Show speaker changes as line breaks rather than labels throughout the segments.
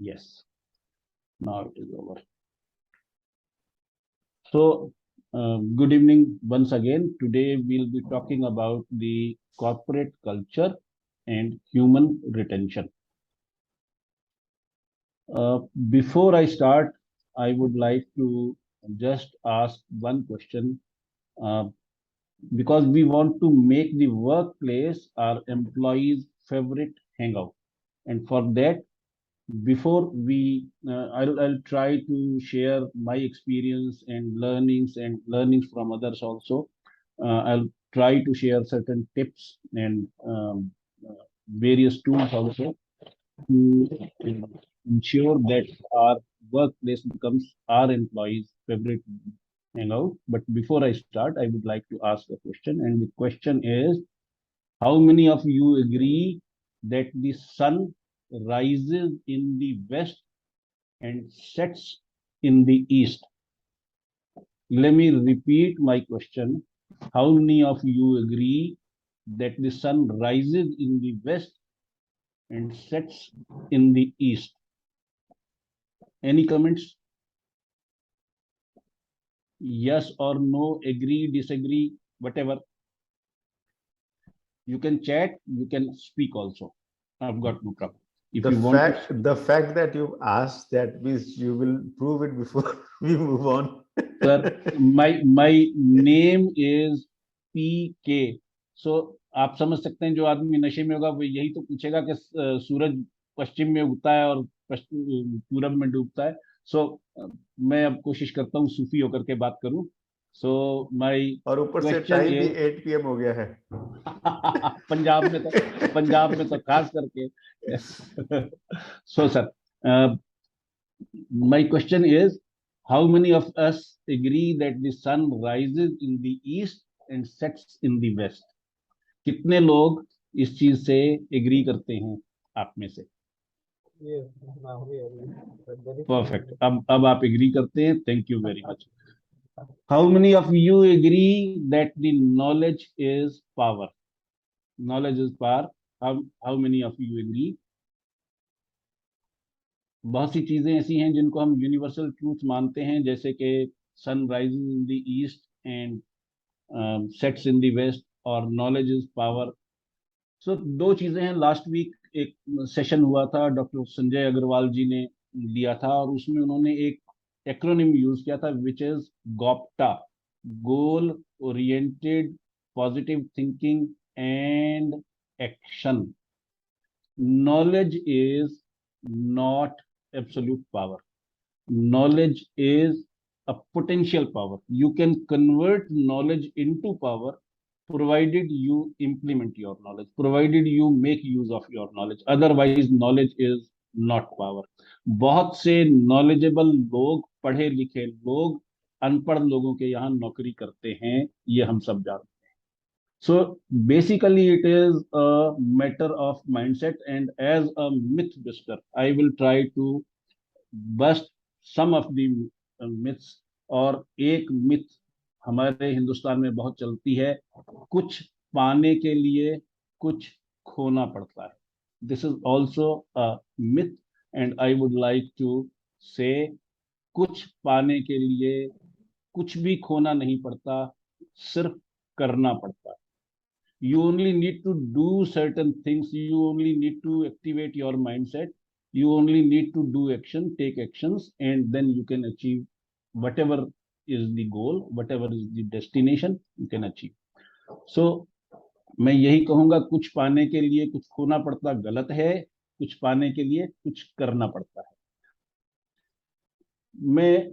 Yes, now it is over. So, good evening once again. Today we'll be talking about the corporate culture and human retention. Before I start, I would like to just ask one question, because we want to make the workplace our employees' favorite hangout. And for that, before I'll try to share my experience and learnings from others also. I'll try to share certain tips and various tools also to ensure that our workplace becomes our employees' favorite hangout. But before I start, I would like to ask a question, and the question is: how many of you agree that the sun rises in the west and sets in the east? Let me repeat my question. How many of you agree that the sun rises in the west and sets in the east? Any comments? Yes or no, agree, disagree, whatever. You can chat, you can speak also. I've got no problem. If
The
you want
the fact that you asked that means you will prove it before we move on.
Sir, my name is PK. So आप समझ सकते हैं, जो आदमी नशे में होगा वो यही तो पूछेगा कि सूरज पश्चिम में उगता है और पूरब में डूबता है. सो मैं अब कोशिश करता हूँ सूफी होकर के बात करूं. सो माय
और ऊपर से
क्वेश्चन
टाइम भी
इज
8 PM हो गया है.
पंजाब में तो खास करके. So sir, my question is, how many of us agree that the sun rises in the east and sets in the west? कितने लोग इस चीज से एग्री करते हैं आप में से? परफेक्ट. अब आप एग्री करते हैं. Thank you very much. How many of you agree that the knowledge is power? Knowledge is power. How many of you agree? बहुत सी चीजें ऐसी हैं जिनको हम यूनिवर्सल ट्रूथ मानते हैं, जैसे कि sun rising in the east and sets in the west, और नॉलेज इज पावर. सो दो चीजें हैं. लास्ट वीक एक सेशन हुआ था, डॉक्टर संजय अग्रवाल जी ने दिया था, और उसमें उन्होंने एक एक्रोनिम यूज किया था, which is GOPTA: goal oriented positive thinking and action. Knowledge is not absolute power. Knowledge is a potential power. You can convert knowledge into power, provided you implement your knowledge, provided you make use of your knowledge. Otherwise, knowledge is not power. बहुत से knowledgeable लोग, पढ़े लिखे लोग, अनपढ़ लोगों के यहाँ नौकरी करते हैं, ये हम सब जानते हैं. So basically, it is a matter of mindset, and as a myth buster, I will try to bust some of the myths. और एक myth हमारे हिंदुस्तान में बहुत चलती है: कुछ पाने के लिए कुछ खोना पड़ता है. This is also a myth, and I would like to say, कुछ पाने के लिए कुछ भी खोना नहीं पड़ता, सिर्फ करना पड़ता है. You only need to do certain things. You only need to activate your mindset. You only need to do action, take actions, and then you can achieve whatever is the goal, whatever is the destination, you can achieve. So मैं यही कहूंगा, कुछ पाने के लिए कुछ खोना पड़ता गलत है, कुछ पाने के लिए कुछ करना पड़ता है. मैं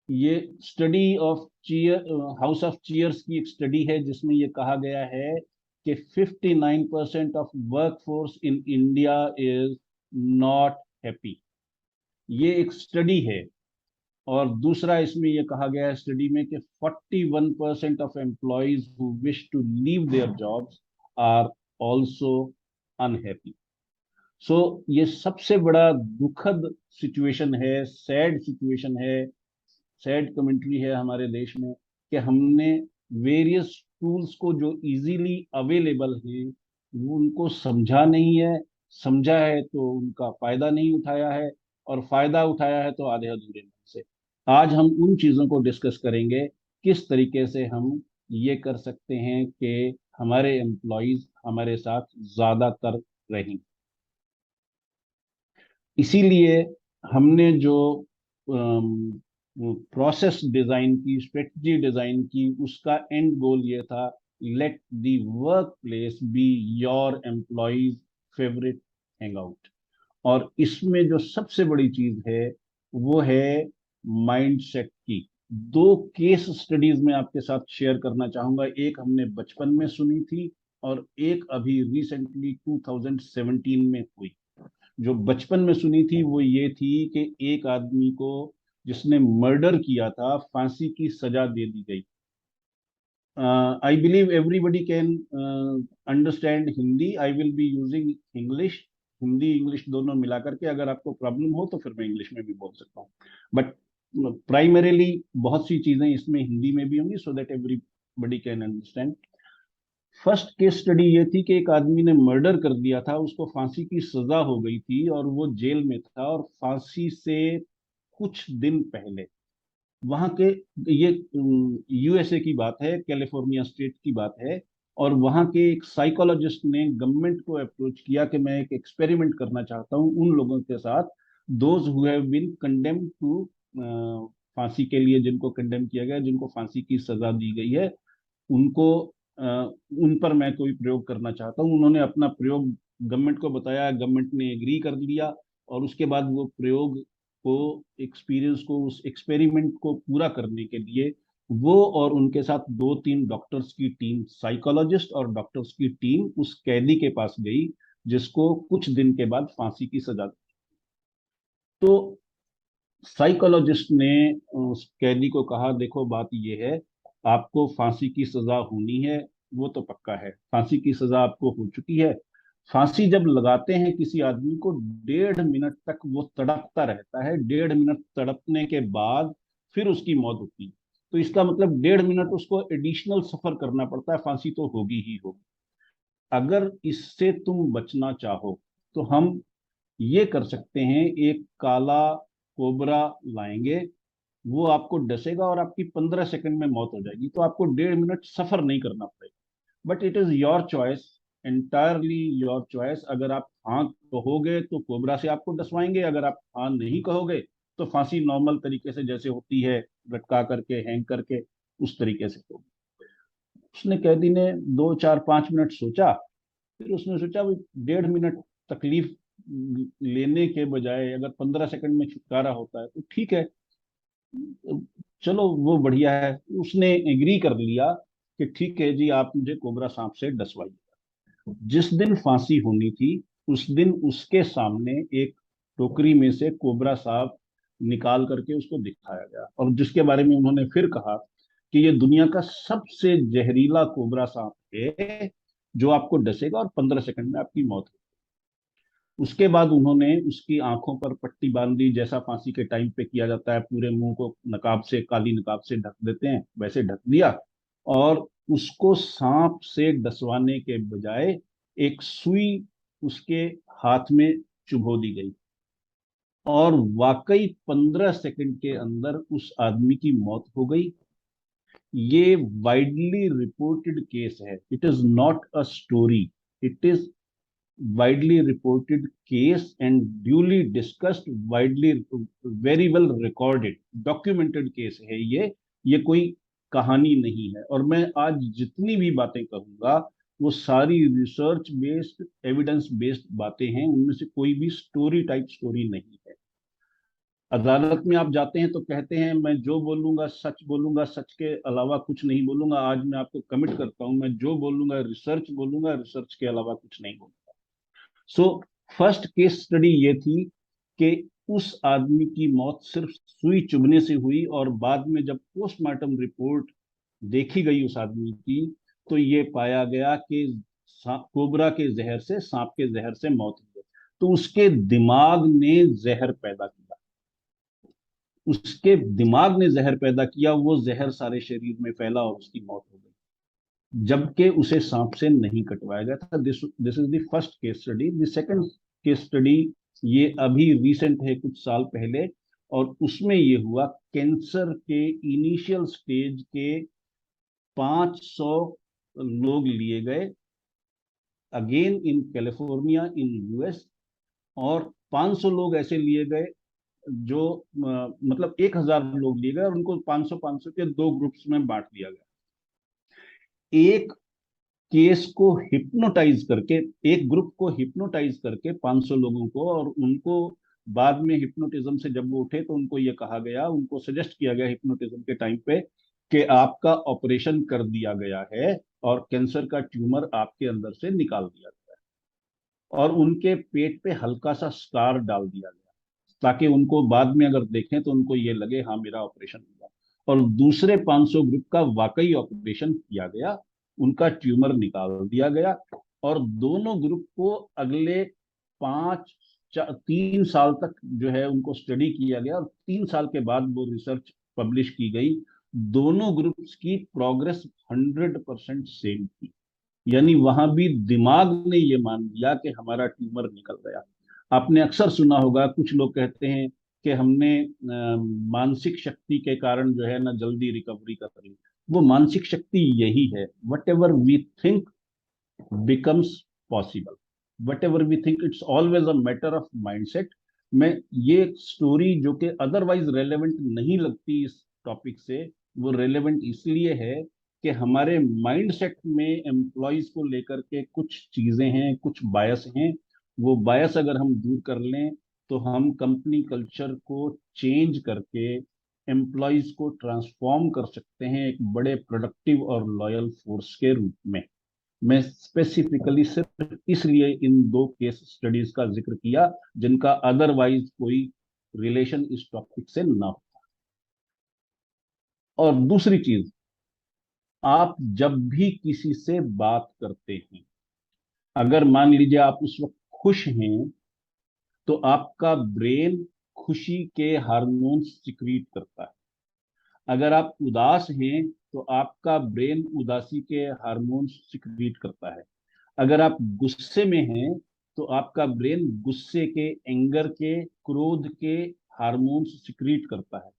ये study of cheer, house of cheers की एक स्टडी है, जिसमें ये कहा गया है कि 59% of workforce in India is not happy. ये एक स्टडी है. और दूसरा इसमें ये कहा गया है स्टडी में कि 41% of employees who wish to leave their jobs are also unhappy. So ये सबसे बड़ा दुखद सिचुएशन है, सैड सिचुएशन है, सैड कमेंट्री है हमारे देश में, कि हमने वेरियस टूल्स को जो इजीली अवेलेबल हैं वो उनको समझा नहीं है. समझा है तो उनका फायदा नहीं उठाया है, और फायदा उठाया है तो आधे अधूरे मन से। आज हम उन चीजों को डिस्कस करेंगे, किस तरीके से हम ये कर सकते हैं कि हमारे एम्प्लॉयज हमारे साथ ज्यादातर रहें। इसीलिए हमने जो प्रोसेस डिजाइन की, स्ट्रेटजी डिजाइन की, उसका एंड गोल ये था, late the workplace be your employees favourite hangout. और इसमें जो सबसे बड़ी चीज है वो है माइंडसेट की। दो केस स्टडीज में आपके साथ शेयर करना चाहूंगा। एक हमने बचपन में सुनी थी और एक अभी रिसेंटली 2017 में हुई। जो बचपन में सुनी थी वो ये थी कि एक आदमी को जिसने मर्डर किया था फांसी की सजा दे दी गई। I believe everybody can understand Hindi, I will be using English. Hindi English दोनों मिला करके, अगर आपको प्रॉब्लम हो तो फिर मैं इंग्लिश में भी बोल सकता हूँ, बट प्राइमरीली बहुत सी चीजें इसमें हिंदी में भी होंगी so that everybody can understand. First case study ये थी कि एक आदमी ने मर्डर कर दिया था, उसको फांसी की सजा हो गई थी और वो जेल में था। और फांसी से कुछ दिन पहले वहां के, ये यूएसए की बात है, कैलिफोर्निया स्टेट की बात है, और वहां के एक साइकोलॉजिस्ट ने गवर्नमेंट को अप्रोच किया कि मैं एक एक्सपेरिमेंट करना चाहता हूं उन लोगों के साथ, those who have been condemned to, फांसी के लिए जिनको कंडेम किया गया, जिनको फांसी की सजा दी गई है, उनको उन पर मैं कोई प्रयोग करना चाहता हूँ। उन्होंने अपना प्रयोग गवर्नमेंट को बताया, गवर्नमेंट ने एग्री कर लिया, और उसके बाद वो प्रयोग को, एक्सपीरियंस को, उस एक्सपेरिमेंट को पूरा करने के लिए वो और उनके साथ दो तीन डॉक्टर्स की टीम, साइकोलॉजिस्ट और डॉक्टर्स की टीम, उस कैदी के पास गई जिसको कुछ दिन के बाद फांसी की सजा दी। तो साइकोलॉजिस्ट ने उस कैदी को कहा, देखो बात ये है, आपको फांसी की सजा होनी है, वो तो पक्का है, फांसी की सजा आपको हो चुकी है। फांसी जब लगाते हैं किसी आदमी को, 1.5 मिनट तक वो तड़पता रहता है, 1.5 मिनट तड़पने के बाद फिर उसकी मौत होती है। तो इसका मतलब 1.5 मिनट उसको एडिशनल सफर करना पड़ता है, फांसी तो होगी ही होगी। अगर इससे तुम बचना चाहो तो हम ये कर सकते हैं, एक काला कोबरा लाएंगे, वो आपको डसेगा और आपकी 15 सेकंड में मौत हो जाएगी, तो आपको 1.5 मिनट सफर नहीं करना पड़ेगा। But it is your choice, entirely your choice. अगर आप हाँ कहोगे तो कोबरा से आपको डसवाएंगे, अगर आप हाँ नहीं कहोगे तो फांसी नॉर्मल तरीके से जैसे होती है, लटका करके, हैंग करके, उस तरीके से होगी। उसने, कैदी ने 2 4 5 मिनट सोचा, फिर उसने सोचा भाई 1.5 मिनट तकलीफ लेने के बजाय अगर 15 सेकंड में छुटकारा होता है तो ठीक है, चलो वो बढ़िया है। उसने एग्री कर लिया कि ठीक है जी, आप मुझे कोबरा सांप से डसवाइए। जिस दिन फांसी होनी थी उस दिन उसके सामने एक टोकरी में से कोबरा सांप निकाल करके उसको दिखाया गया, और जिसके बारे में उन्होंने फिर कहा कि ये दुनिया का सबसे जहरीला कोबरा सांप है जो आपको डसेगा और 15 सेकंड में आपकी मौत हो। उसके बाद उन्होंने उसकी आंखों पर पट्टी बांध दी, जैसा फांसी के टाइम पे किया जाता है, पूरे मुंह को नकाब से, काली नकाब से ढक देते हैं, वैसे ढक दिया। और उसको सांप से डसवाने के बजाय एक सुई उसके हाथ में चुभो दी गई, और वाकई 15 सेकंड के अंदर उस आदमी की मौत हो गई। ये वाइडली रिपोर्टेड केस है, it is not a story, it is widely reported case and duly discussed, widely, very well recorded, documented case है ये कोई कहानी नहीं है। और मैं आज जितनी भी बातें कहूंगा वो सारी रिसर्च बेस्ड, एविडेंस बेस्ड बातें हैं, उनमें से कोई भी स्टोरी टाइप स्टोरी नहीं है। अदालत में आप जाते हैं तो कहते हैं मैं जो बोलूंगा सच बोलूंगा, सच के अलावा कुछ नहीं बोलूंगा। आज मैं आपको कमिट करता हूं, मैं जो बोलूंगा रिसर्च बोलूंगा, रिसर्च के अलावा कुछ नहीं बोलूंगा। सो फर्स्ट केस स्टडी ये थी कि उस आदमी की मौत सिर्फ सुई चुभने से हुई, और बाद में जब पोस्टमार्टम रिपोर्ट देखी गई उस आदमी की तो ये पाया गया कि कोबरा के जहर से, सांप के जहर से मौत हुई है। तो उसके दिमाग ने जहर पैदा किया, उसके दिमाग ने जहर पैदा किया, वो जहर सारे शरीर में फैला और उसकी मौत हो गई, जबकि उसे सांप से नहीं कटवाया गया था। This this is the first case study. The second case study ये अभी रिसेंट है, कुछ साल पहले, और उसमें ये हुआ, कैंसर के इनिशियल स्टेज के 500 लोग लिए गए, again in California in US, और 500 लोग ऐसे लिए गए जो मतलब 1000 लोग लिए गए और उनको 500 500 के दो ग्रुप्स में बांट दिया गया। एक केस को हिप्नोटाइज करके, एक ग्रुप को हिप्नोटाइज करके 500 लोगों को, और उनको बाद में हिप्नोटिज्म से जब वो उठे तो उनको ये कहा गया, उनको सजेस्ट किया गया हिप्नोटिज्म के टाइम पे कि आपका ऑपरेशन कर दिया गया है और कैंसर का ट्यूमर आपके अंदर से निकाल दिया गया है, और उनके पेट पे हल्का सा स्कार डाल दिया गया ताकि उनको बाद में अगर देखें तो उनको ये लगे हाँ मेरा ऑपरेशन हुआ। और दूसरे 500 ग्रुप का वाकई ऑपरेशन किया गया, उनका ट्यूमर निकाल दिया गया, और दोनों ग्रुप को अगले 3 साल तक जो है उनको स्टडी किया गया, और 3 साल के बाद वो रिसर्च पब्लिश की गई। दोनों ग्रुप्स की प्रोग्रेस 100% सेम थी, यानी वहां भी दिमाग ने ये मान लिया कि हमारा ट्यूमर निकल गया। आपने अक्सर सुना होगा, कुछ लोग कहते हैं कि हमने मानसिक शक्ति के कारण जो है ना जल्दी रिकवरी कर रही। वो मानसिक शक्ति यही है, whatever we think becomes possible, whatever we think, it's always a matter of mindset. मैं ये स्टोरी जो कि अदरवाइज रेलेवेंट नहीं लगती इस टॉपिक से, वो रेलेवेंट इसलिए है कि हमारे माइंडसेट में एम्प्लॉयज को लेकर के कुछ चीजें हैं, कुछ बायस हैं। वो बायस अगर हम दूर कर लें तो हम कंपनी कल्चर को चेंज करके एम्प्लॉयज को ट्रांसफॉर्म कर सकते हैं एक बड़े प्रोडक्टिव और लॉयल फोर्स के रूप में। मैं स्पेसिफिकली सिर्फ इसलिए इन दो केस स्टडीज का जिक्र किया जिनका अदरवाइज कोई रिलेशन इस टॉपिक से ना हो। और दूसरी चीज, आप जब भी किसी से बात करते हैं, अगर मान लीजिए आप उस वक्त खुश हैं, तो आपका ब्रेन खुशी के हार्मोन्स सिक्रीट करता है। अगर आप उदास हैं तो आपका ब्रेन उदासी के हार्मोन्स सिक्रीट करता है। अगर आप गुस्से में हैं तो आपका ब्रेन गुस्से के, एंगर के, क्रोध के हार्मोन्स सिक्रीट करता है।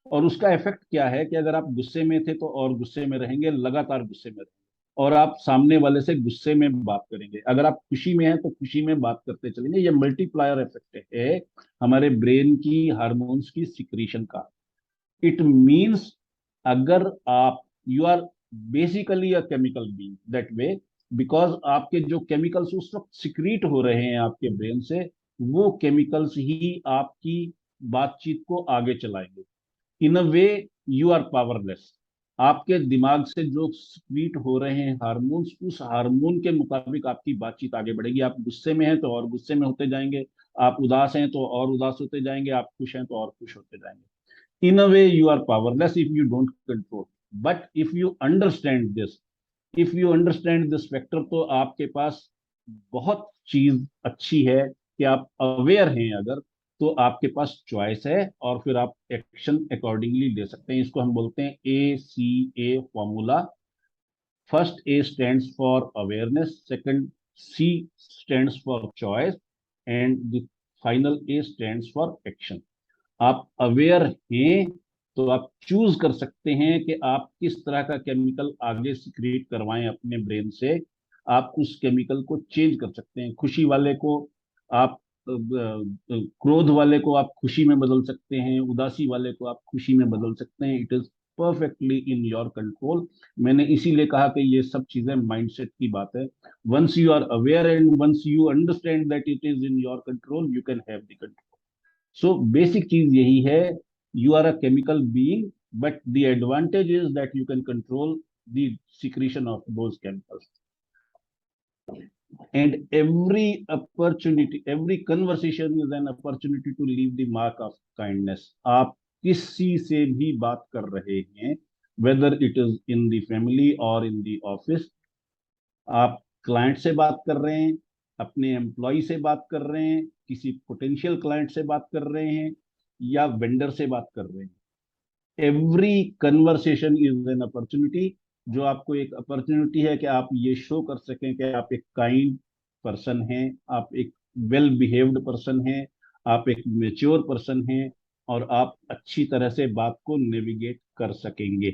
और उसका इफेक्ट क्या है कि अगर आप गुस्से में थे तो और गुस्से में रहेंगे, लगातार गुस्से में रहेंगे, और आप सामने वाले से गुस्से में बात करेंगे। अगर आप खुशी में हैं तो खुशी में बात करते चलेंगे। ये मल्टीप्लायर इफेक्ट है हमारे ब्रेन की हार्मोन्स की सिक्रीशन का। इट मीन्स अगर आप, you are basically a chemical being that way, because आपके जो केमिकल्स उस वक्त सिक्रीट हो रहे हैं आपके ब्रेन से, वो केमिकल्स ही आपकी बातचीत को आगे चलाएंगे। इन a way you are powerless. आपके दिमाग से जो स्वीट हो रहे हैं हार्मोन्स, उस हार्मोन के मुताबिक आपकी बातचीत आगे बढ़ेगी। आप गुस्से में हैं तो और गुस्से में होते जाएंगे, आप उदास हैं तो और उदास होते जाएंगे, आप खुश हैं तो और खुश होते जाएंगे। In a way you are powerless if you don't control. But if you understand this, if you understand this factor, तो आपके पास बहुत चीज अच्छी है कि आप अवेयर हैं अगर, तो आपके पास चॉइस है और फिर आप एक्शन अकॉर्डिंगली ले सकते हैं। इसको हम बोलते हैं ACA formula. First A stands for awareness, second C stands for choice, and the final A stands for action. आप अवेयर हैं तो आप चूज कर सकते हैं कि आप किस तरह का केमिकल आगे सिक्रिएट करवाएं अपने ब्रेन से। आप उस केमिकल को चेंज कर सकते हैं। खुशी वाले को आप क्रोध वाले को आप खुशी में बदल सकते हैं, उदासी वाले को आप खुशी में बदल सकते हैं। It is perfectly in your control. मैंने इसीलिए कहा कि ये सब चीजें माइंडसेट की बात है। Once you are aware and once you understand that it is in your control, you can have the control. So basic चीज यही है, you are a chemical being, but the advantage is that you can control the secretion of those chemicals. And every opportunity, every conversation is an opportunity to leave the mark of kindness. आप किसी से भी बात कर रहे हैं, whether it is in the family or in the office, आप client से बात कर रहे हैं, अपने एम्प्लॉय से बात कर रहे हैं, किसी पोटेंशियल क्लाइंट से बात कर रहे हैं, या वेंडर से बात कर रहे हैं, every conversation is an opportunity, जो आपको एक अपॉर्चुनिटी है कि आप ये शो कर सकें कि आप एक काइंड पर्सन हैं, आप एक वेल बिहेव्ड पर्सन हैं, आप एक मेच्योर पर्सन हैं, और आप अच्छी तरह से बात को नेविगेट कर सकेंगे।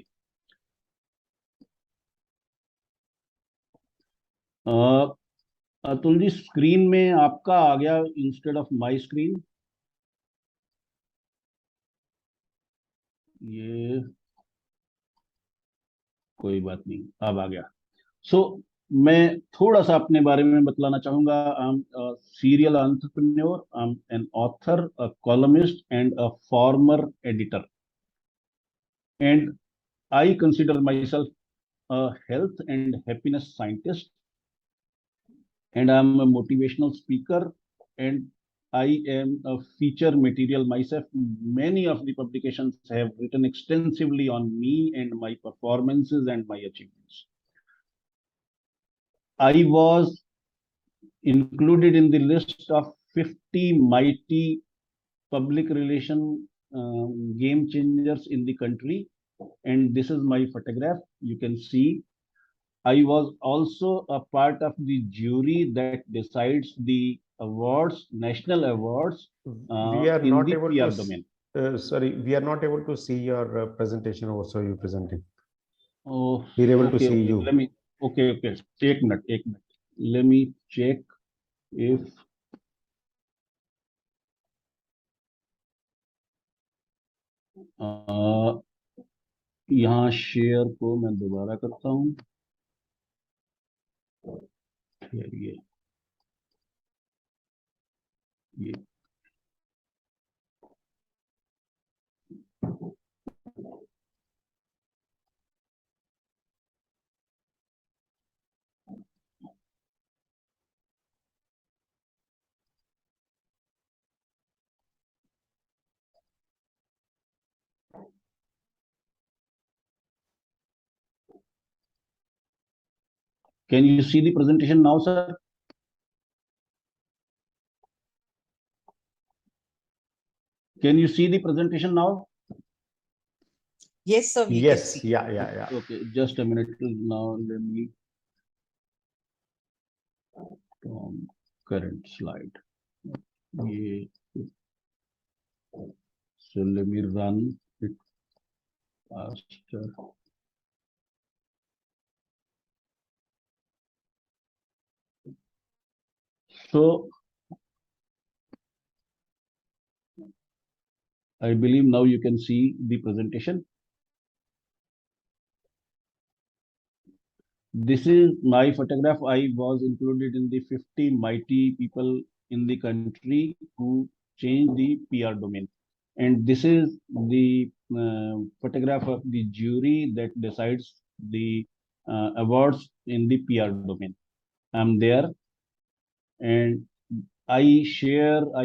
अतुल जी, स्क्रीन में आपका आ गया इंस्टेड ऑफ माय स्क्रीन। ये कोई बात नहीं, अब आ गया। सो मैं थोड़ा सा अपने बारे में बतलाना चाहूंगा। I am serial entrepreneur, I am an author, a columnist and a former editor, and I consider my self a health and happiness scientist, and I'm a motivational speaker, and I am a feature material myself. Many of the publications have written extensively on me and my performances and my achievements. I was included in the list of 50 mighty public relation game changers in the country, and this is my photograph. You can see I was also a part of the jury that decides the awards, national awards,
We are
in
not
the
able to,
PR domain.
sorry, we are not able to see your presentation also you presenting.
Oh,
We're able to
okay,
see
okay.
you.
Let me, okay, okay. Take minute, एक minute. Let me check if यहाँ share को मैं दोबारा करता हूँ। ये Can you see the presentation now, sir? Can you see the presentation now?
Yes, sir. We can
Yes,
see.
yeah.
Okay, just a minute now. Let me from current slide. ये So let me run it faster. So I believe now you can see the presentation. This is my photograph. I was included in the 50 mighty people in the country who changed the PR domain. And this is the photograph of the jury that decides the awards in the PR domain. I'm there, and I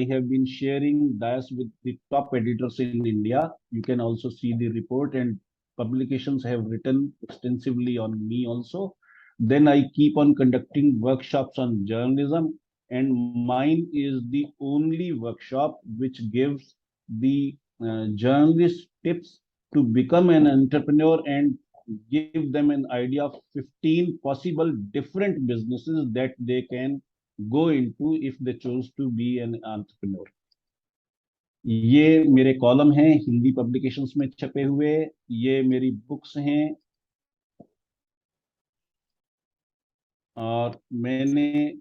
have been sharing this with the top editors in India. You can also see the report, and publications have written extensively on me also. Then I keep on conducting workshops on journalism, and mine is the only workshop which gives the journalist tips to become an entrepreneur and give them an idea of 15 possible different businesses that they can go into if they choose to be an entrepreneur. ये मेरे column हैं Hindi publications में छपे हुए, ये मेरी books हैं, और मैंने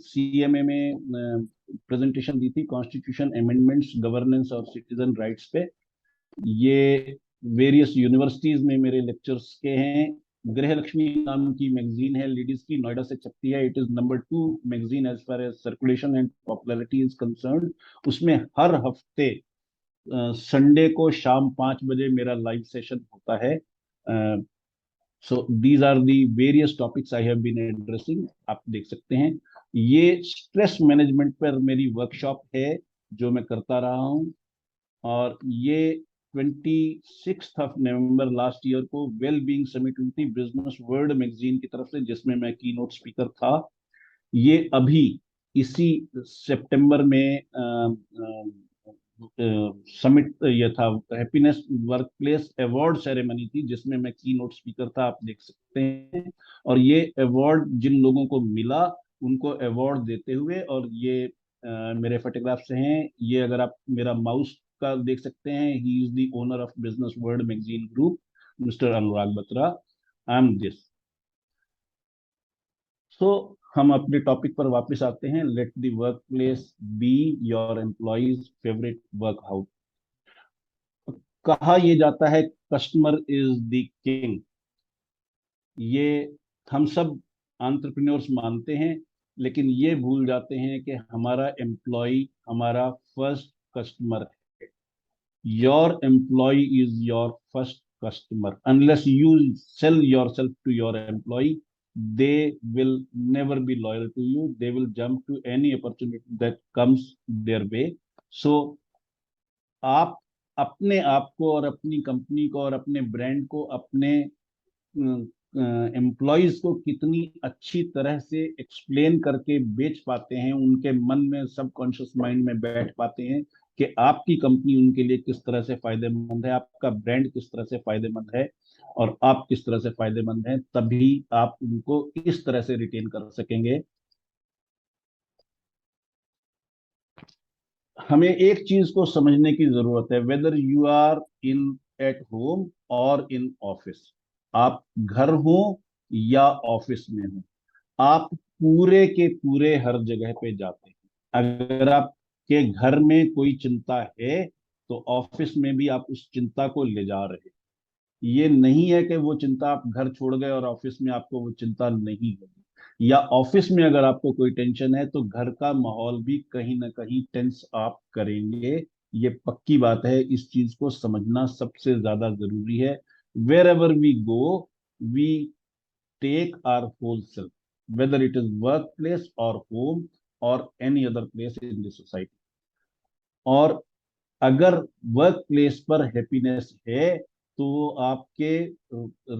सीएमए में प्रेजेंटेशन दी थी कॉन्स्टिट्यूशन अमेंडमेंट्स, गवर्नेंस और सिटीजन राइट्स पे। ये वेरियस यूनिवर्सिटीज में मेरे लेक्चर्स के हैं। गृह लक्ष्मी नाम की मैगजीन है लेडीज की, नोएडा से छपती है। It is number 2 magazine as far as circulation and popularity is concerned. उसमें हर हफ्ते संडे को शाम 5 बजे मेरा लाइव सेशन होता है। So these are the various topics I have been addressing, आप देख सकते हैं। ये स्ट्रेस मैनेजमेंट पर मेरी वर्कशॉप है जो मैं करता रहा हूँ, और ये 26 नवंबर लास्ट ईयर को वेल बीइंग समिट हुई थी बिजनेस वर्ल्ड मैगजीन की तरफ से, जिसमें मैं की नोट स्पीकर था। ये अभी इसी सितंबर में समिट ये था, happiness work place award ceremony थी, जिसमें मैं की नोट स्पीकर था, आप देख सकते हैं। और ये अवार्ड जिन लोगों को मिला उनको अवार्ड देते हुए, और ये मेरे फोटोग्राफ से हैं। ये अगर आप मेरा माउस का देख सकते हैं, he is the owner of Business World magazine group, mister Anurag Batra. I am this. So हम अपने टॉपिक पर वापस आते हैं। Let the workplace be your employees favourite work house. कहा यह जाता है कस्टमर इज द किंग। ये हम सब एंटरप्रेन्योर्स मानते हैं, लेकिन ये भूल जाते हैं कि हमारा एम्प्लॉय हमारा फर्स्ट कस्टमर है। Your employee is your first customer. Unless you sell yourself to your employee, they will never be loyal to you. They will jump to any opportunity that comes their way. So आप अपने आप को और अपनी company को और अपने brand को, अपने एम्प्लॉयज को कितनी अच्छी तरह से एक्सप्लेन करके बेच पाते हैं, उनके मन में, सबकॉन्शियस माइंड में बैठ पाते हैं कि आपकी कंपनी उनके लिए किस तरह से फायदेमंद है, आपका ब्रांड किस तरह से फायदेमंद है और आप किस तरह से फायदेमंद हैं, तभी आप उनको इस तरह से रिटेन कर सकेंगे। हमें एक चीज को समझने की जरूरत है, whether you are in at home or in office, आप घर हो या ऑफिस में हो, आप पूरे के पूरे हर जगह पे जाते हैं। अगर आपके घर में कोई चिंता है तो ऑफिस में भी आप उस चिंता को ले जा रहे हैं। ये नहीं है कि वो चिंता आप घर छोड़ गए और ऑफिस में आपको वो चिंता नहीं होगी, या ऑफिस में अगर आपको कोई टेंशन है तो घर का माहौल भी कहीं ना कहीं टेंस आप करेंगे। ये पक्की बात है, इस चीज को समझना सबसे ज्यादा जरूरी है। Wherever we go, we take our whole self, whether it is workplace or home or any other place in the society। और अगर वर्क प्लेस पर हैप्पीनेस है तो वो आपके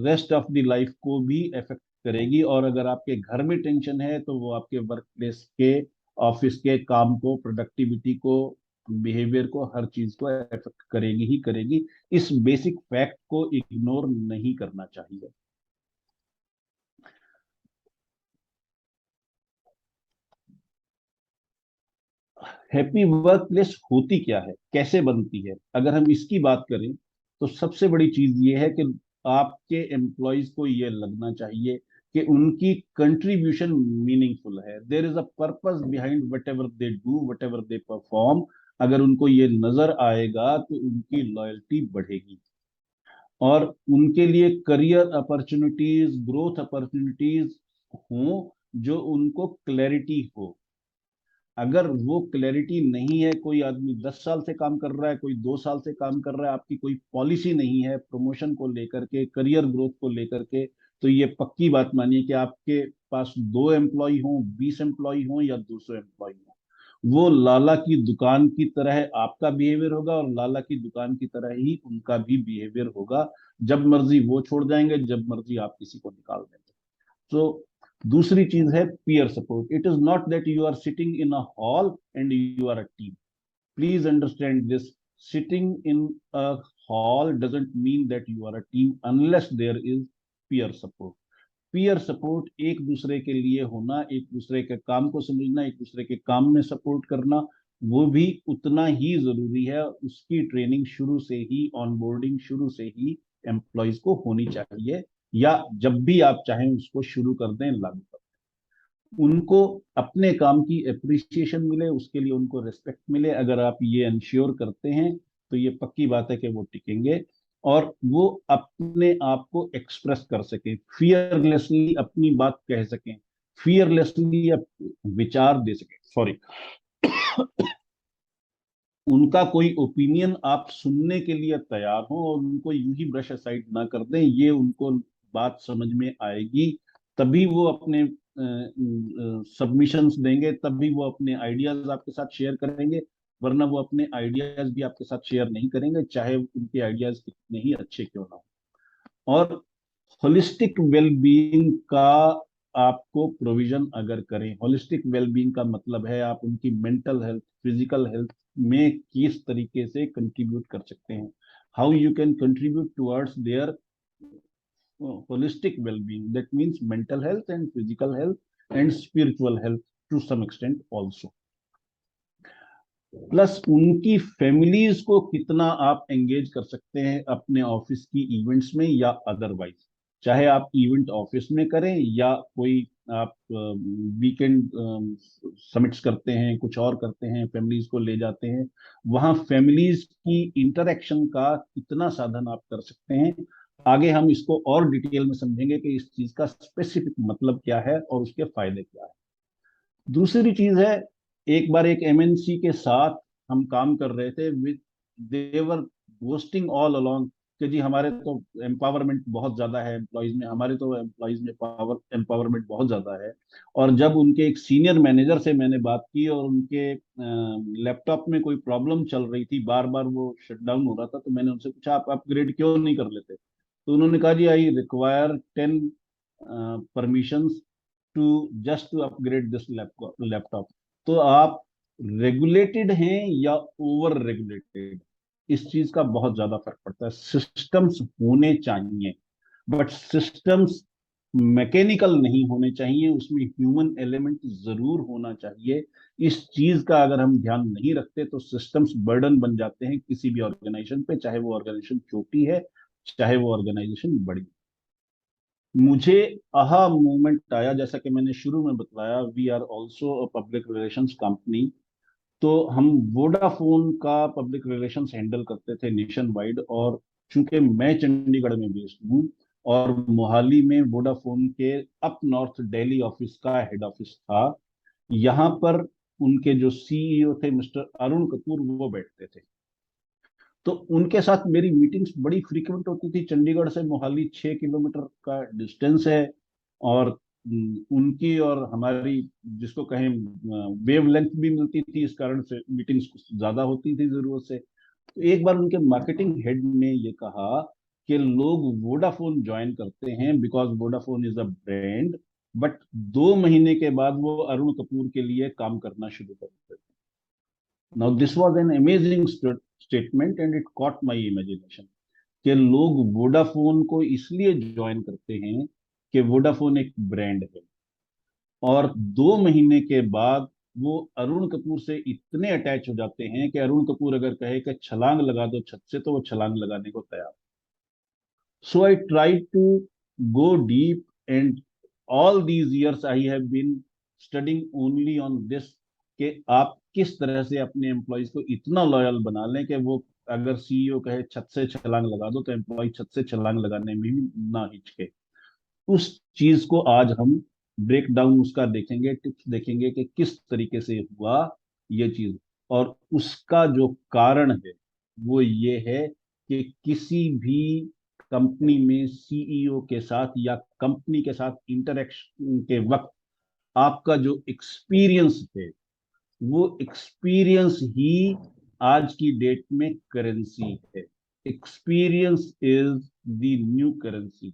रेस्ट ऑफ द लाइफ को भी इफेक्ट करेगी, और अगर आपके घर में टेंशन है तो वो आपके वर्क प्लेस के, ऑफिस के काम को, प्रोडक्टिविटी को, बिहेवियर को, हर चीज को इफेक्ट करेगी ही करेगी। इस बेसिक फैक्ट को इग्नोर नहीं करना चाहिए। हैप्पी वर्क प्लेस होती क्या है, कैसे बनती है? अगर हम इसकी बात करें तो सबसे बड़ी चीज ये है कि आपके एम्प्लॉयज को ये लगना चाहिए कि उनकी कंट्रीब्यूशन मीनिंगफुल है। There is a purpose behind whatever they do, whatever they perform. अगर उनको ये नजर आएगा तो उनकी लॉयल्टी बढ़ेगी और उनके लिए करियर अपॉर्चुनिटीज, ग्रोथ अपॉर्चुनिटीज हो, जो उनको क्लैरिटी हो। अगर वो क्लैरिटी नहीं है, कोई आदमी 10 साल से काम कर रहा है, कोई 2 साल से काम कर रहा है, आपकी कोई पॉलिसी नहीं है प्रमोशन को लेकर के, करियर ग्रोथ को लेकर के, तो ये पक्की बात मानिए कि आपके पास 2 एम्प्लॉय हों, 20 एम्प्लॉय हों या 200 एम्प्लॉय हों, वो लाला की दुकान की तरह आपका बिहेवियर होगा और लाला की दुकान की तरह ही उनका भी बिहेवियर होगा। जब मर्जी वो छोड़ जाएंगे, जब मर्जी आप किसी को निकाल देंगे। तो दूसरी चीज है peer support. It is not that you are sitting in a hall and you are a team. Please understand this. Sitting in a hall doesn't mean that you are a team unless there is peer support. Peer support एक दूसरे के लिए होना, एक दूसरे के काम को समझना, एक दूसरे के काम में सपोर्ट करना, वो भी उतना ही जरूरी है। उसकी ट्रेनिंग शुरू से ही, ऑनबोर्डिंग शुरू से ही एम्प्लॉयज को होनी चाहिए, या जब भी आप चाहें उसको शुरू कर दें, लागू कर दें। उनको अपने काम की अप्रिसिएशन मिले, उसके लिए उनको रिस्पेक्ट मिले। अगर आप ये इंश्योर करते हैं तो ये पक्की बात है कि वो टिकेंगे और वो अपने आप को एक्सप्रेस कर सके, फियरलेसली अपनी बात कह सकें, फियरलेसली विचार दे सके, सॉरी, उनका कोई ओपिनियन आप सुनने के लिए तैयार हो और उनको यूं ही ब्रश असाइड ना कर दें। ये उनको बात समझ में आएगी, तभी वो अपने सबमिशंस देंगे, तभी वो अपने आइडियाज आपके साथ शेयर करेंगे, वरना वो अपने आइडियाज भी आपके साथ शेयर नहीं करेंगे, चाहे उनके आइडियाज कितने ही अच्छे क्यों ना हो। और होलिस्टिक वेलबीइंग का आपको प्रोविजन अगर करें, होलिस्टिक वेलबीइंग का मतलब है आप उनकी मेंटल हेल्थ, फिजिकल हेल्थ में किस तरीके से कंट्रीब्यूट कर सकते हैं, how you can contribute towards their holistic well-being। That means mental health and physical health and spiritual health to some extent also। Plus उनकी फैमिलीज को कितना आप एंगेज कर सकते हैं अपने ऑफिस की इवेंट्स में या अदरवाइज, चाहे आप इवेंट ऑफिस में करें या कोई आप वीकेंड समिट्स करते हैं, कुछ और करते हैं, फैमिलीज को ले जाते हैं, वहां फैमिलीज की इंटरेक्शन का कितना साधन आप कर सकते हैं। आगे हम इसको और डिटेल में समझेंगे कि इस चीज का स्पेसिफिक मतलब क्या है और उसके फायदे क्या है। दूसरी चीज है, एक बार एक एमएनसी के साथ हम काम कर रहे थे, with their boasting all along कि जी हमारे तो एम्पावरमेंट बहुत ज्यादा है एम्प्लॉयज में, हमारे तो एम्प्लॉयज में पावर एम्पावरमेंट बहुत ज्यादा है। और जब उनके एक सीनियर मैनेजर से मैंने बात की और उनके लैपटॉप में कोई प्रॉब्लम चल रही थी, बार बार वो शट डाउन हो रहा था, तो मैंने उनसे पूछा आप अपग्रेड क्यों नहीं कर लेते, तो उन्होंने कहा जी I require 10 permissions to just to upgrade this laptop. तो आप रेगुलेटेड हैं या ओवर रेगुलेटेड, इस चीज का बहुत ज्यादा फर्क पड़ता है। सिस्टम्स होने चाहिए, बट सिस्टम्स मैकेनिकल नहीं होने चाहिए, उसमें ह्यूमन एलिमेंट जरूर होना चाहिए। इस चीज का अगर हम ध्यान नहीं रखते तो सिस्टम्स बर्डन बन जाते हैं किसी भी ऑर्गेनाइजेशन पे, चाहे वो ऑर्गेनाइजेशन छोटी है चाहे वो ऑर्गेनाइजेशन बड़ी। मुझे आहा मोमेंट आया, जैसा कि मैंने शुरू में बताया, we are also a public relations company. तो हम वोडाफोन का पब्लिक रिलेशंस हैंडल करते थे नेशन वाइड, और चूंकि मैं चंडीगढ़ में बेस्ड हूँ और मोहाली में वोडाफोन के अप नॉर्थ दिल्ली ऑफिस का हेड ऑफिस था, यहाँ पर उनके जो सीईओ थे मिस्टर अरुण कपूर, वो बैठते थे। तो उनके साथ मेरी मीटिंग्स बड़ी फ्रीक्वेंट होती थी। चंडीगढ़ से मोहाली 6 किलोमीटर का डिस्टेंस है, और उनकी और हमारी जिसको कहें वेव लेंथ भी मिलती थी, इस कारण से मीटिंग्स कुछ ज्यादा होती थी जरूरत से। तो एक बार उनके मार्केटिंग हेड ने ये कहा कि लोग वोडाफोन ज्वाइन करते हैं because Vodafone is a brand, but 2 महीने के बाद वो अरुण कपूर के लिए काम करना शुरू कर देते हैं। Now this was an amazing statement and it caught my imagination कि लोग वोडाफोन को इसलिए ज्वाइन करते हैं कि वोडाफोन एक ब्रांड है, और 2 महीने के बाद वो अरुण कपूर से इतने अटैच हो जाते हैं कि अरुण कपूर अगर कहे कि छलांग लगा दो छत से, तो वो छलांग लगाने को तैयार। So I try to go deep, and all these years I have been studying only on this कि आप किस तरह से अपने एम्प्लॉयज को इतना लॉयल बना लें कि वो अगर सीईओ कहे छत से छलांग लगा दो, तो एम्प्लॉय छत से छलांग लगाने में भी ना हिचके। उस चीज को आज हम ब्रेक डाउन उसका देखेंगे, टिप्स देखेंगे कि किस तरीके से हुआ ये चीज। और उसका जो कारण है वो ये है कि किसी भी कंपनी में सीईओ के साथ या कंपनी के साथ इंटरेक्शन के वक्त आपका जो एक्सपीरियंस है, वो एक्सपीरियंस ही आज की डेट में करेंसी है। Experience is the new currency.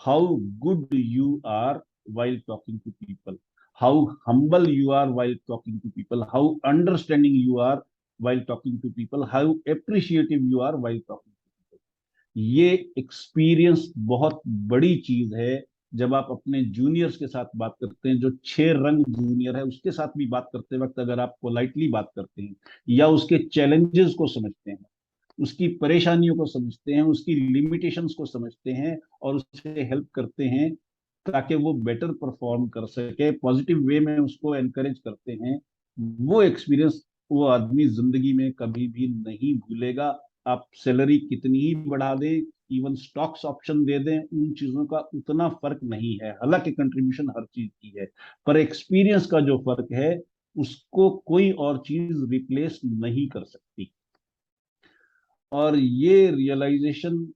how good you are while talking to people, how humble you are while talking to people, how understanding you are while talking to people, how appreciative you are while talking to people। ये experience बहुत बड़ी चीज है। जब आप अपने juniors के साथ बात करते हैं, जो 6 रंग जूनियर है उसके साथ भी बात करते वक्त अगर आप पोलाइटली बात करते हैं या उसके चैलेंजेस को समझते हैं, उसकी परेशानियों को समझते हैं, उसकी लिमिटेशंस को समझते हैं और उससे हेल्प करते हैं ताकि वो बेटर परफॉर्म कर सके, पॉजिटिव वे में उसको एनकरेज करते हैं, वो एक्सपीरियंस वो आदमी जिंदगी में कभी भी नहीं भूलेगा। आप सैलरी कितनी ही बढ़ा दें, इवन स्टॉक्स ऑप्शन दे दें, उन चीजों का उतना फर्क नहीं है। हालांकि कंट्रीब्यूशन हर चीज की है, पर एक्सपीरियंस का जो फर्क है उसको कोई और चीज रिप्लेस नहीं कर सकती। और ये रियलाइजेशन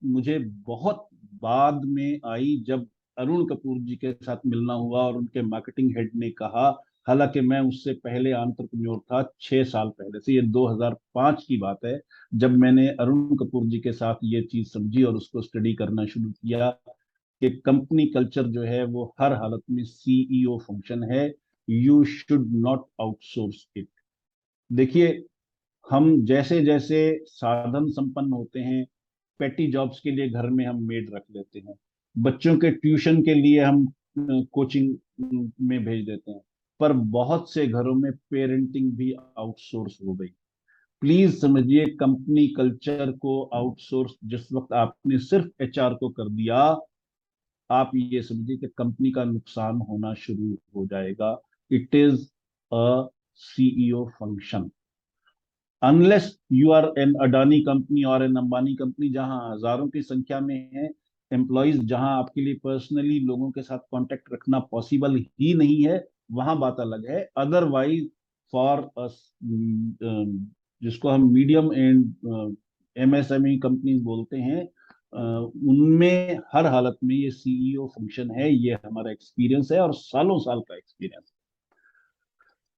मुझे बहुत बाद में आई जब अरुण कपूर जी के साथ मिलना हुआ और उनके मार्केटिंग हेड ने कहा, हालांकि मैं उससे पहले एंटरप्रेन्योर था, 6 साल पहले से, ये 2005 की बात है, जब मैंने अरुण कपूर जी के साथ ये चीज समझी और उसको स्टडी करना शुरू किया कि कंपनी कल्चर जो है वो हर हालत में सीईओ फंक्शन है, you should not outsource it. देखिए, हम जैसे जैसे साधन संपन्न होते हैं, पेटी जॉब्स के लिए घर में हम मेड रख लेते हैं, बच्चों के ट्यूशन के लिए हम कोचिंग में भेज देते हैं, पर बहुत से घरों में पेरेंटिंग भी आउटसोर्स हो गई। प्लीज समझिए, कंपनी कल्चर को आउटसोर्स जिस वक्त आपने सिर्फ एचआर को कर दिया, आप ये समझिए कि कंपनी का नुकसान होना शुरू हो जाएगा। It is a CEO function. Unless you are an Adani company or an Ambani company, जहां हजारों की संख्या में है एम्प्लॉयज, जहां आपके लिए पर्सनली लोगों के साथ कांटेक्ट रखना पॉसिबल ही नहीं है, वहां बात अलग है। अदरवाइज फॉर जिसको हम मीडियम एंड एमएसएमई कंपनीज बोलते हैं, उनमें हर हालत में ये सीईओ फंक्शन है। ये हमारा एक्सपीरियंस है और सालों साल का एक्सपीरियंस।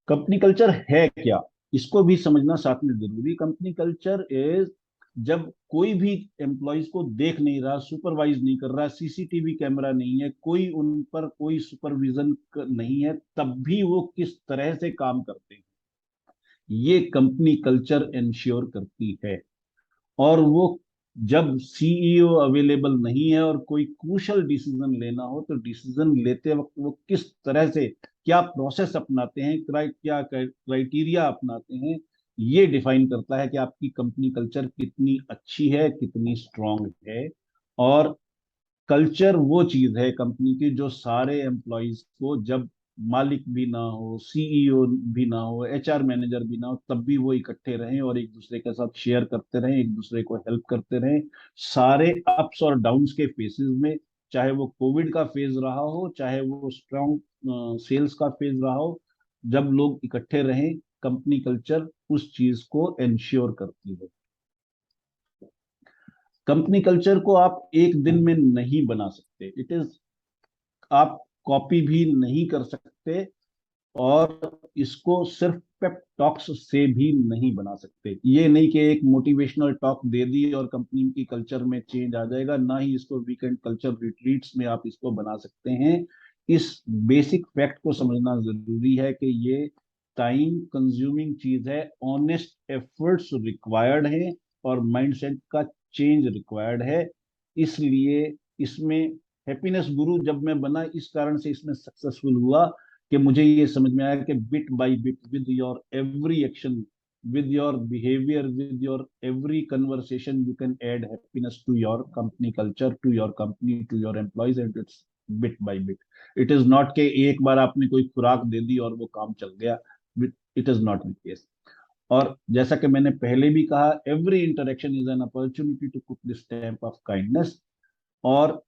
कंपनी कल्चर है क्या, इसको भी समझना साथ में जरूरी। कंपनी कल्चर इज जब कोई भी एम्प्लॉयज को देख नहीं रहा, सुपरवाइज नहीं कर रहा, सीसीटीवी कैमरा नहीं है, कोई उन पर कोई सुपरविजन नहीं है, तब भी वो किस तरह से काम करते हैं, ये कंपनी कल्चर इंश्योर करती है। और वो जब सीईओ अवेलेबल नहीं है और कोई क्रूशल डिसीजन लेना हो, तो डिसीजन लेते वक्त वो किस तरह से, क्या प्रोसेस अपनाते हैं, क्या क्राइटेरिया अपनाते हैं, ये डिफाइन करता है कि आपकी कंपनी कल्चर कितनी अच्छी है, कितनी स्ट्रांग है। और कल्चर वो चीज है कंपनी की जो सारे एम्प्लॉयज को, जब मालिक भी ना हो, सीईओ भी ना हो, एचआर मैनेजर भी ना हो, तब भी वो इकट्ठे रहें और एक दूसरे के साथ शेयर करते रहें, एक दूसरे को हेल्प करते रहें सारे अप्स और डाउन्स के फेसेस में। चाहे वो कोविड का फेज रहा हो, चाहे वो स्ट्रॉन्ग सेल्स का फेज रहा हो, जब लोग इकट्ठे रहें, कंपनी कल्चर उस चीज को एंश्योर करती है। कंपनी कल्चर को आप एक दिन में नहीं बना सकते। इट इज, आप कॉपी भी नहीं कर सकते और इसको सिर्फ पेप टॉक्स से भी नहीं बना सकते। ये नहीं कि एक मोटिवेशनल टॉक दे दी और कंपनी की कल्चर में चेंज आ जाएगा, ना ही इसको वीकेंड कल्चर रिट्रीट्स में आप इसको बना सकते हैं। इस बेसिक फैक्ट को समझना जरूरी है कि ये टाइम कंज्यूमिंग चीज है, ऑनेस्ट एफर्ट्स रिक्वायर्ड है और माइंडसेट का चेंज रिक्वायर्ड है। इसलिए इसमें हैप्पीनेस गुरु जब मैं बना, इस कारण से इसमें सक्सेसफुल हुआ कि मुझे ये समझ में आया कि bit by bit, with your every action, with your behavior, with your every conversation, you can add happiness to your company culture, to your company, to your employees, and it's bit by bit. It is not कि एक बार आपने कोई खुराक दे दी और वो काम चल गया। It is not the case. और जैसा कि मैंने पहले भी कहा, every interaction is an opportunity to put the stamp of kindness। और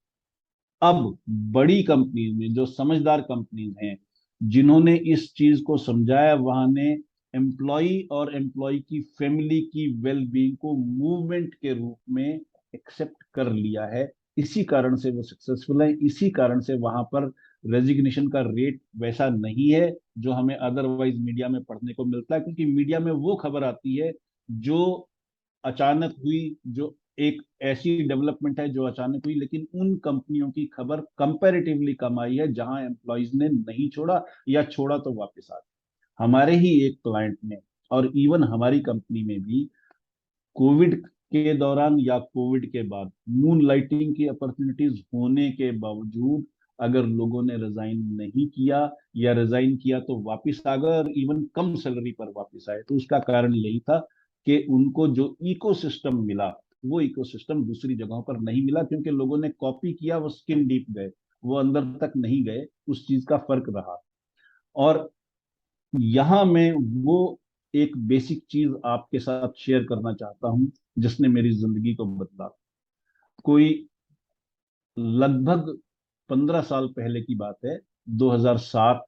अब बड़ी कंपनीज में, जो समझदार कंपनीज हैं, जिन्होंने इस चीज को समझाया, वहां ने एम्प्लॉय और एम्प्लॉय की फैमिली की वेल बीइंग को मूवमेंट के रूप में एक्सेप्ट कर लिया है। इसी कारण से वो सक्सेसफुल है। इसी कारण से वहां पर रेजिग्नेशन का रेट वैसा नहीं है जो हमें अदरवाइज मीडिया में पढ़ने को मिलता है, क्योंकि मीडिया में वो खबर आती है जो अचानक हुई, जो एक ऐसी डेवलपमेंट है जो अचानक हुई। लेकिन उन कंपनियों की खबर कंपैरेटिवली कम आई है जहां एम्प्लॉयज ने नहीं छोड़ा, या छोड़ा तो वापस आ गए। हमारे ही एक क्लाइंट ने, और इवन हमारी कंपनी में भी, कोविड के दौरान या कोविड के बाद मून लाइटिंग की अपॉर्चुनिटीज होने के बावजूद, अगर लोगों ने रिजाइन नहीं किया या रिजाइन किया तो वापस आ गए और इवन कम सैलरी पर वापस आए, तो उसका कारण यही था कि उनको जो इकोसिस्टम मिला, वो इकोसिस्टम दूसरी जगहों पर नहीं मिला, क्योंकि लोगों ने कॉपी किया, वो स्किन डीप गए, वो अंदर तक नहीं गए। उस चीज का फर्क रहा। और यहां मैं वो एक बेसिक चीज आपके साथ शेयर करना चाहता हूं जिसने मेरी जिंदगी को बदला। कोई लगभग 15 साल पहले की बात है, 2007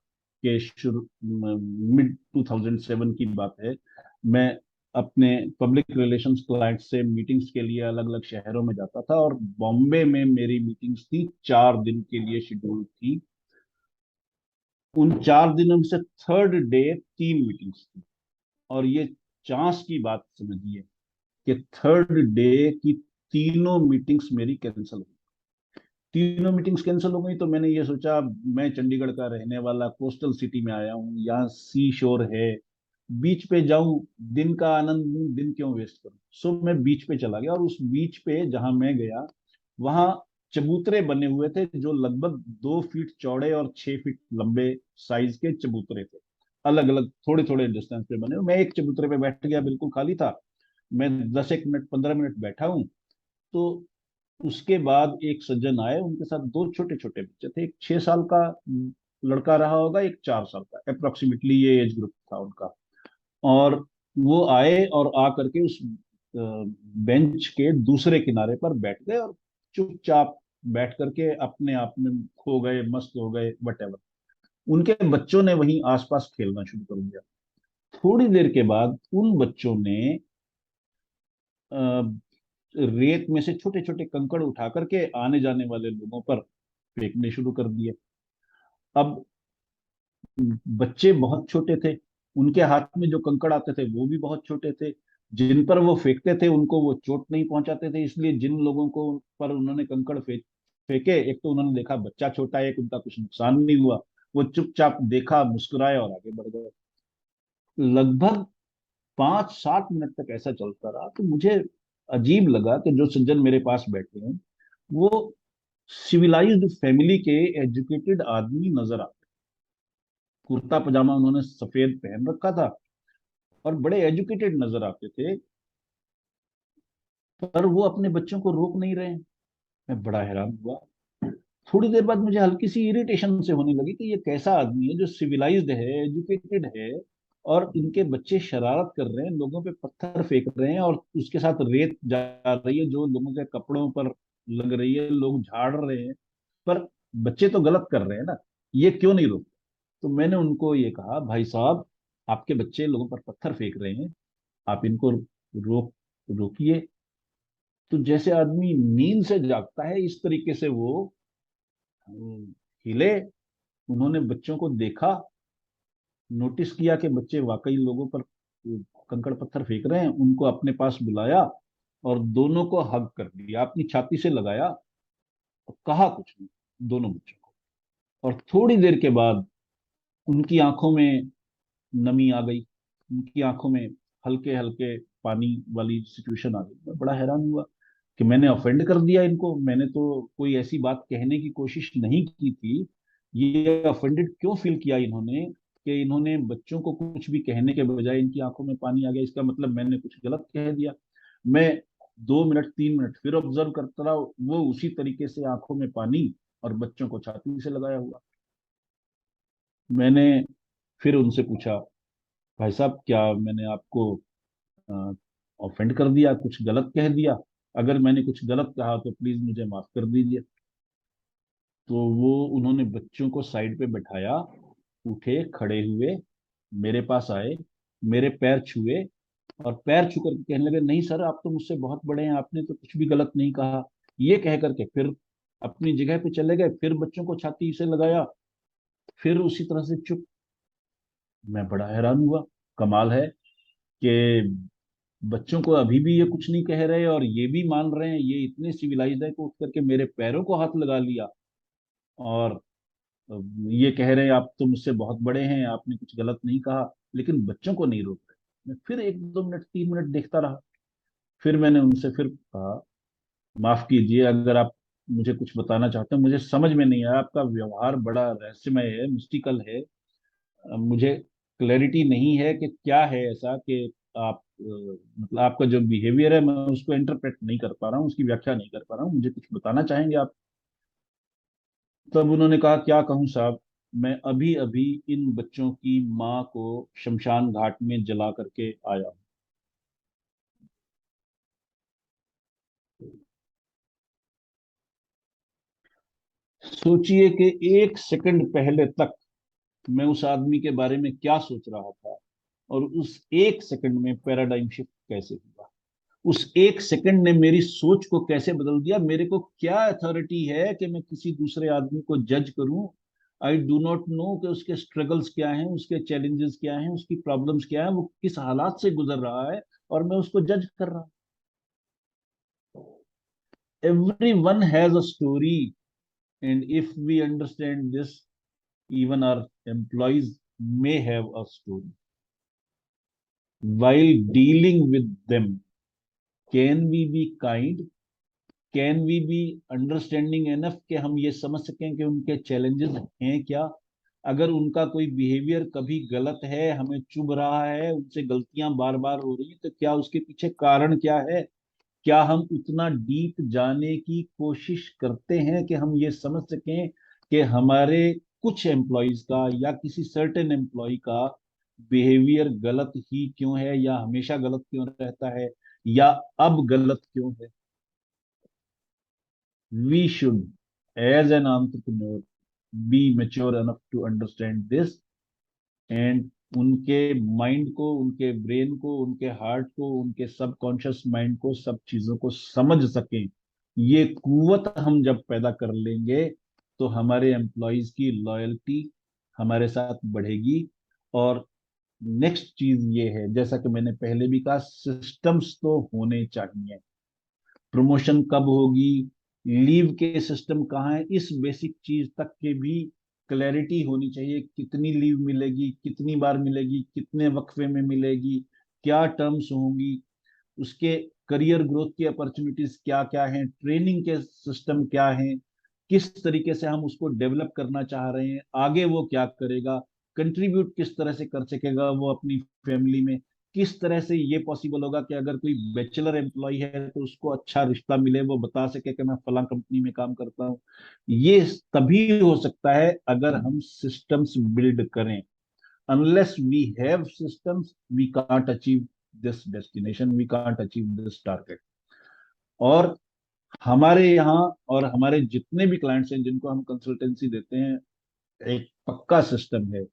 के शुरू, मिड 2007 की बात है। मैं अपने पब्लिक रिलेशंस क्लाइंट से मीटिंग्स के लिए अलग अलग शहरों में जाता था, और बॉम्बे में मेरी मीटिंग्स थी, 4 दिन के लिए शेड्यूल थी। उन 4 दिनों में से थर्ड डे 3 मीटिंग्स थी। और ये चांस की बात समझिए कि थर्ड डे की तीनों मीटिंग्स मेरी कैंसिल हो गई। तीनों मीटिंग्स कैंसिल हो गई, तो मैंने ये सोचा, मैं चंडीगढ़ का रहने वाला, कोस्टल सिटी में आया हूँ, यहाँ सी शोर है, बीच पे जाऊं, दिन का आनंद लूं, दिन क्यों वेस्ट करूं। सो मैं बीच पे चला गया, और उस बीच पे जहां मैं गया, वहां चबूतरे बने हुए थे जो लगभग 2 फीट चौड़े और 6 फीट लंबे साइज के चबूतरे थे, अलग अलग थोड़े थोड़े डिस्टेंस पे बने हुए। मैं एक चबूतरे पे बैठ गया, बिल्कुल खाली था। मैं 10 एक मिनट 15 मिनट बैठा हूँ। तो उसके बाद एक सज्जन आए, उनके साथ दो छोटे छोटे बच्चे थे। एक 6 साल का लड़का रहा होगा, एक 4 साल का, अप्रोक्सीमेटली ये एज ग्रुप था उनका। और वो आए और आ करके उस बेंच के दूसरे किनारे पर बैठ गए और चुपचाप बैठ करके अपने आप में खो गए, मस्त हो गए, वटेवर। उनके बच्चों ने वहीं आसपास खेलना शुरू कर दिया। थोड़ी देर के बाद उन बच्चों ने रेत में से छोटे छोटे कंकड़ उठा करके आने जाने वाले लोगों पर फेंकने शुरू कर दिए। अब बच्चे बहुत छोटे थे, उनके हाथ में जो कंकड़ आते थे वो भी बहुत छोटे थे। जिन पर वो फेंकते थे उनको वो चोट नहीं पहुंचाते थे, इसलिए जिन लोगों को पर उन्होंने कंकड़ फेंके, एक तो उन्होंने देखा बच्चा छोटा है, एक उनका कुछ नुकसान नहीं हुआ। वो चुपचाप देखा, मुस्कुराए और आगे बढ़ गए। लगभग 5-7 मिनट तक ऐसा चलता रहा। तो मुझे अजीब लगा कि जो सज्जन मेरे पास बैठे हैं वो सिविलाइज्ड फैमिली के एजुकेटेड आदमी नजर आते। कुर्ता पजामा उन्होंने सफेद पहन रखा था और बड़े एजुकेटेड नजर आते थे, पर वो अपने बच्चों को रोक नहीं रहे हैं। मैं बड़ा हैरान हुआ। थोड़ी देर बाद मुझे हल्की सी इरिटेशन से होने लगी कि ये कैसा आदमी है जो सिविलाइज्ड है, एजुकेटेड है, और इनके बच्चे शरारत कर रहे हैं, लोगों पे पत्थर फेंक रहे हैं, और उसके साथ रेत जा रही है जो लोगों के कपड़ों पर लग रही है, लोग झाड़ रहे हैं, पर बच्चे तो गलत कर रहे हैं ना, ये क्यों नहीं रोक। तो मैंने उनको ये कहा, भाई साहब, आपके बच्चे लोगों पर पत्थर फेंक रहे हैं, आप इनको रोकिए। तो जैसे आदमी नींद से जागता है इस तरीके से वो हिले। उन्होंने बच्चों को देखा, नोटिस किया कि बच्चे वाकई लोगों पर कंकड़ पत्थर फेंक रहे हैं, उनको अपने पास बुलाया और दोनों को हग कर दिया, अपनी छाती से लगाया और कहा कुछ नहीं दोनों बच्चों को। और थोड़ी देर के बाद उनकी आंखों में नमी आ गई, उनकी आंखों में हल्के हल्के पानी वाली सिचुएशन आ गई। मैं बड़ा हैरान हुआ कि मैंने ऑफेंड कर दिया इनको। मैंने तो कोई ऐसी बात कहने की कोशिश नहीं की थी, ये ऑफेंडेड क्यों फील किया इन्होंने कि इन्होंने बच्चों को कुछ भी कहने के बजाय इनकी आंखों में पानी आ गया, इसका मतलब मैंने कुछ गलत कह दिया। मैं 2 मिनट 3 मिनट फिर ऑब्जर्व करता रहा, वो उसी तरीके से आंखों में पानी और बच्चों को छाती से लगाया हुआ। मैंने फिर उनसे पूछा, भाई साहब, क्या मैंने आपको ऑफेंड कर दिया, कुछ गलत कह दिया? अगर मैंने कुछ गलत कहा तो प्लीज मुझे माफ कर दीजिए। तो वो उन्होंने बच्चों को साइड पे बैठाया, उठे, खड़े हुए, मेरे पास आए, मेरे पैर छुए और पैर छू करके कहने लगे, नहीं सर, आप तो मुझसे बहुत बड़े हैं, आपने तो कुछ भी गलत नहीं कहा। ये कह करके फिर अपनी जगह पे चले गए, फिर बच्चों को छाती से लगाया, फिर उसी तरह से चुप। मैं बड़ा हैरान हुआ। कमाल है कि बच्चों को अभी भी ये कुछ नहीं कह रहे और ये भी मान रहे हैं, ये इतने सिविलाइज्ड है कि उठ करके मेरे पैरों को हाथ लगा लिया और ये कह रहे हैं आप तो मुझसे बहुत बड़े हैं, आपने कुछ गलत नहीं कहा, लेकिन बच्चों को नहीं रोक रहे। मैं फिर 1-2 मिनट 3 मिनट देखता रहा। फिर मैंने उनसे फिर कहा, माफ कीजिए, अगर आप मुझे कुछ बताना चाहते हैं, मुझे समझ में नहीं आया, आपका व्यवहार बड़ा रहस्यमय है, मिस्टिकल है। मुझे क्लैरिटी नहीं है कि क्या है ऐसा कि आप मतलब आपका जो बिहेवियर है मैं उसको इंटरप्रेट नहीं कर पा रहा हूँ, उसकी व्याख्या नहीं कर पा रहा हूँ, मुझे कुछ बताना चाहेंगे आप? तब उन्होंने कहा, क्या कहूँ साहब, मैं अभी अभी इन बच्चों की माँ को शमशान घाट में जला करके आया हूँ। सोचिए कि 1 सेकंड पहले तक मैं उस आदमी के बारे में क्या सोच रहा था, और उस 1 सेकंड में पैराडाइम शिफ्ट कैसे हुआ। उस 1 सेकंड ने मेरी सोच को कैसे बदल दिया। मेरे को क्या अथॉरिटी है कि मैं किसी दूसरे आदमी को जज करूं? आई डू नॉट नो कि उसके स्ट्रगल्स क्या हैं, उसके चैलेंजेस क्या हैं, उसकी प्रॉब्लम्स क्या हैं, वो किस हालात से गुजर रहा है, और मैं उसको जज कर रहा हूं। Everyone has a story, and if we understand this, even our employees may have a story. While dealing with them, can we be kind? Can we be understanding enough कि हम ये समझ सकें कि उनके चैलेंजेस हैं क्या। अगर उनका कोई बिहेवियर कभी गलत है, हमें चुभ रहा है, उनसे गलतियां बार बार हो रही हैं, तो क्या उसके पीछे कारण क्या है। क्या हम उतना डीप जाने की कोशिश करते हैं कि हम ये समझ सकें कि हमारे कुछ एम्प्लॉयज का या किसी सर्टेन एम्प्लॉय का बिहेवियर गलत ही क्यों है, या हमेशा गलत क्यों रहता है, या अब गलत क्यों है। We should, as an entrepreneur, be mature enough to understand this and उनके माइंड को, उनके ब्रेन को, उनके हार्ट को, उनके सबकॉन्शियस माइंड को, सब चीजों को समझ सकें। ये कुवत हम जब पैदा कर लेंगे तो हमारे एम्प्लॉयज की लॉयल्टी हमारे साथ बढ़ेगी। और नेक्स्ट चीज ये है, जैसा कि मैंने पहले भी कहा, सिस्टम्स तो होने चाहिए। प्रमोशन कब होगी, लीव के सिस्टम कहाँ है, इस बेसिक चीज तक के भी क्लैरिटी होनी चाहिए। कितनी लीव मिलेगी, कितनी बार मिलेगी, कितने वक्फे में मिलेगी, क्या टर्म्स होंगी, उसके करियर ग्रोथ की अपॉर्चुनिटीज क्या क्या हैं, ट्रेनिंग के सिस्टम क्या हैं, किस तरीके से हम उसको डेवलप करना चाह रहे हैं, आगे वो क्या करेगा, कंट्रीब्यूट किस तरह से कर सकेगा वो अपनी फैमिली में, किस तरह से ये पॉसिबल होगा कि अगर कोई बैचलर एम्प्लॉय है तो उसको अच्छा रिश्ता मिले, वो बता सके कि मैं फला कंपनी में काम करता हूँ। ये तभी हो सकता है अगर हम सिस्टम्स बिल्ड करें। unless we have systems, we can't achieve this destination, we can't achieve this target। और हमारे यहाँ और हमारे जितने भी क्लाइंट्स हैं जिनको हम कंसल्टेंसी देते हैं, एक पक्का सिस्टम है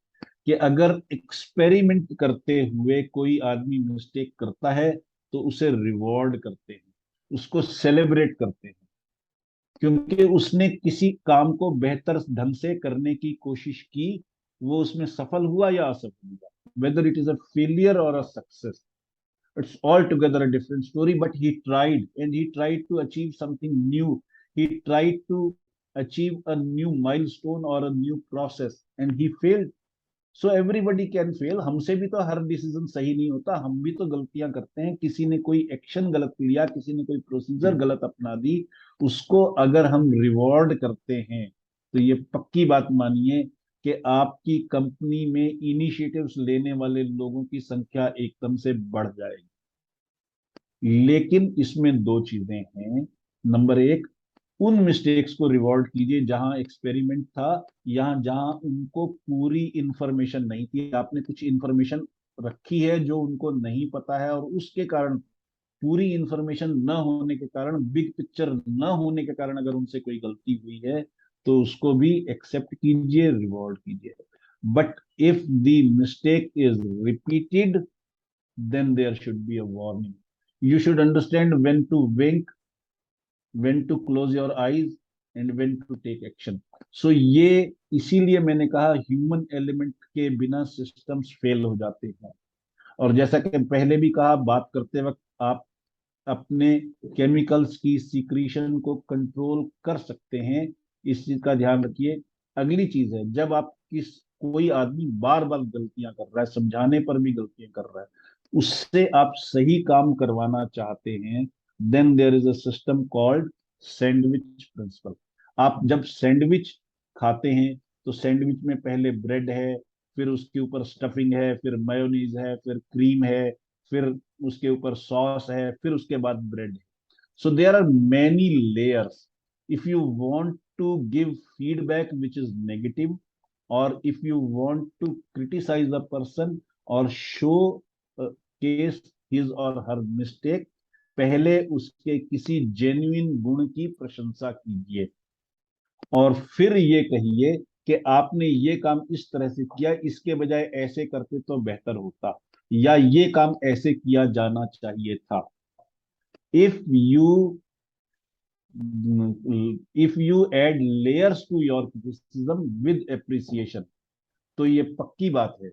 कि अगर एक्सपेरिमेंट करते हुए कोई आदमी मिस्टेक करता है तो उसे रिवॉर्ड करते हैं, उसको सेलिब्रेट करते हैं, क्योंकि उसने किसी काम को बेहतर ढंग से करने की कोशिश की। वो उसमें सफल हुआ या असफल हुआ, whether it is a failure or a success, it's altogether a different story, but he tried, and he tried to achieve something new. He tried to achieve a new milestone or a new process, and he failed. So everybody can fail। हमसे भी तो हर decision सही नहीं होता, हम भी तो गलतियां करते हैं। किसी ने कोई एक्शन गलत लिया, किसी ने कोई प्रोसीजर गलत अपना दी, उसको अगर हम रिवॉर्ड करते हैं तो ये पक्की बात मानिए कि आपकी कंपनी में इनिशिएटिव्स लेने वाले लोगों की संख्या एकदम से बढ़ जाएगी। लेकिन इसमें दो चीजें हैं। नंबर एक, उन मिस्टेक्स को रिवॉर्ड कीजिए जहां एक्सपेरिमेंट था, या जहां उनको पूरी इंफॉर्मेशन नहीं थी, आपने कुछ इंफॉर्मेशन रखी है जो उनको नहीं पता है, और उसके कारण, पूरी इंफॉर्मेशन न होने के कारण, बिग पिक्चर न होने के कारण अगर उनसे कोई गलती हुई है तो उसको भी एक्सेप्ट कीजिए, रिवॉर्ड कीजिए। But if the mistake is repeated, then there should be a warning। You should understand when to wink, when to close your eyes, and when to take action। So ये इसीलिए मैंने कहा human element के बिना systems fail हो जाते हैं। और जैसा कि पहले भी कहा, बात करते वक्त आप अपने केमिकल्स की सीक्रीशन को कंट्रोल कर सकते हैं, इस चीज का ध्यान रखिए। अगली चीज है, जब आप कोई आदमी बार बार गलतियां कर रहा है, समझाने पर भी गलतियां कर रहा है, उससे आप सही काम करवाना चाहते हैं, then there is a system called sandwich principle. आप जब सैंडविच खाते हैं तो सैंडविच में पहले ब्रेड है, फिर उसके ऊपर स्टफिंग है, फिर मेयोनीज है, फिर क्रीम है, फिर उसके ऊपर सॉस है, फिर उसके बाद ब्रेड है। So there are many layers. If you want to give feedback which is negative, or if you want to criticise a person or showcase his or her mistake, पहले उसके किसी genuine गुण की प्रशंसा कीजिए, और फिर ये कहिए कि आपने ये काम इस तरह से किया, इसके बजाय ऐसे करते तो बेहतर होता, या ये काम ऐसे किया जाना चाहिए था। If you if you add layers to your criticism with appreciation, तो ये पक्की बात है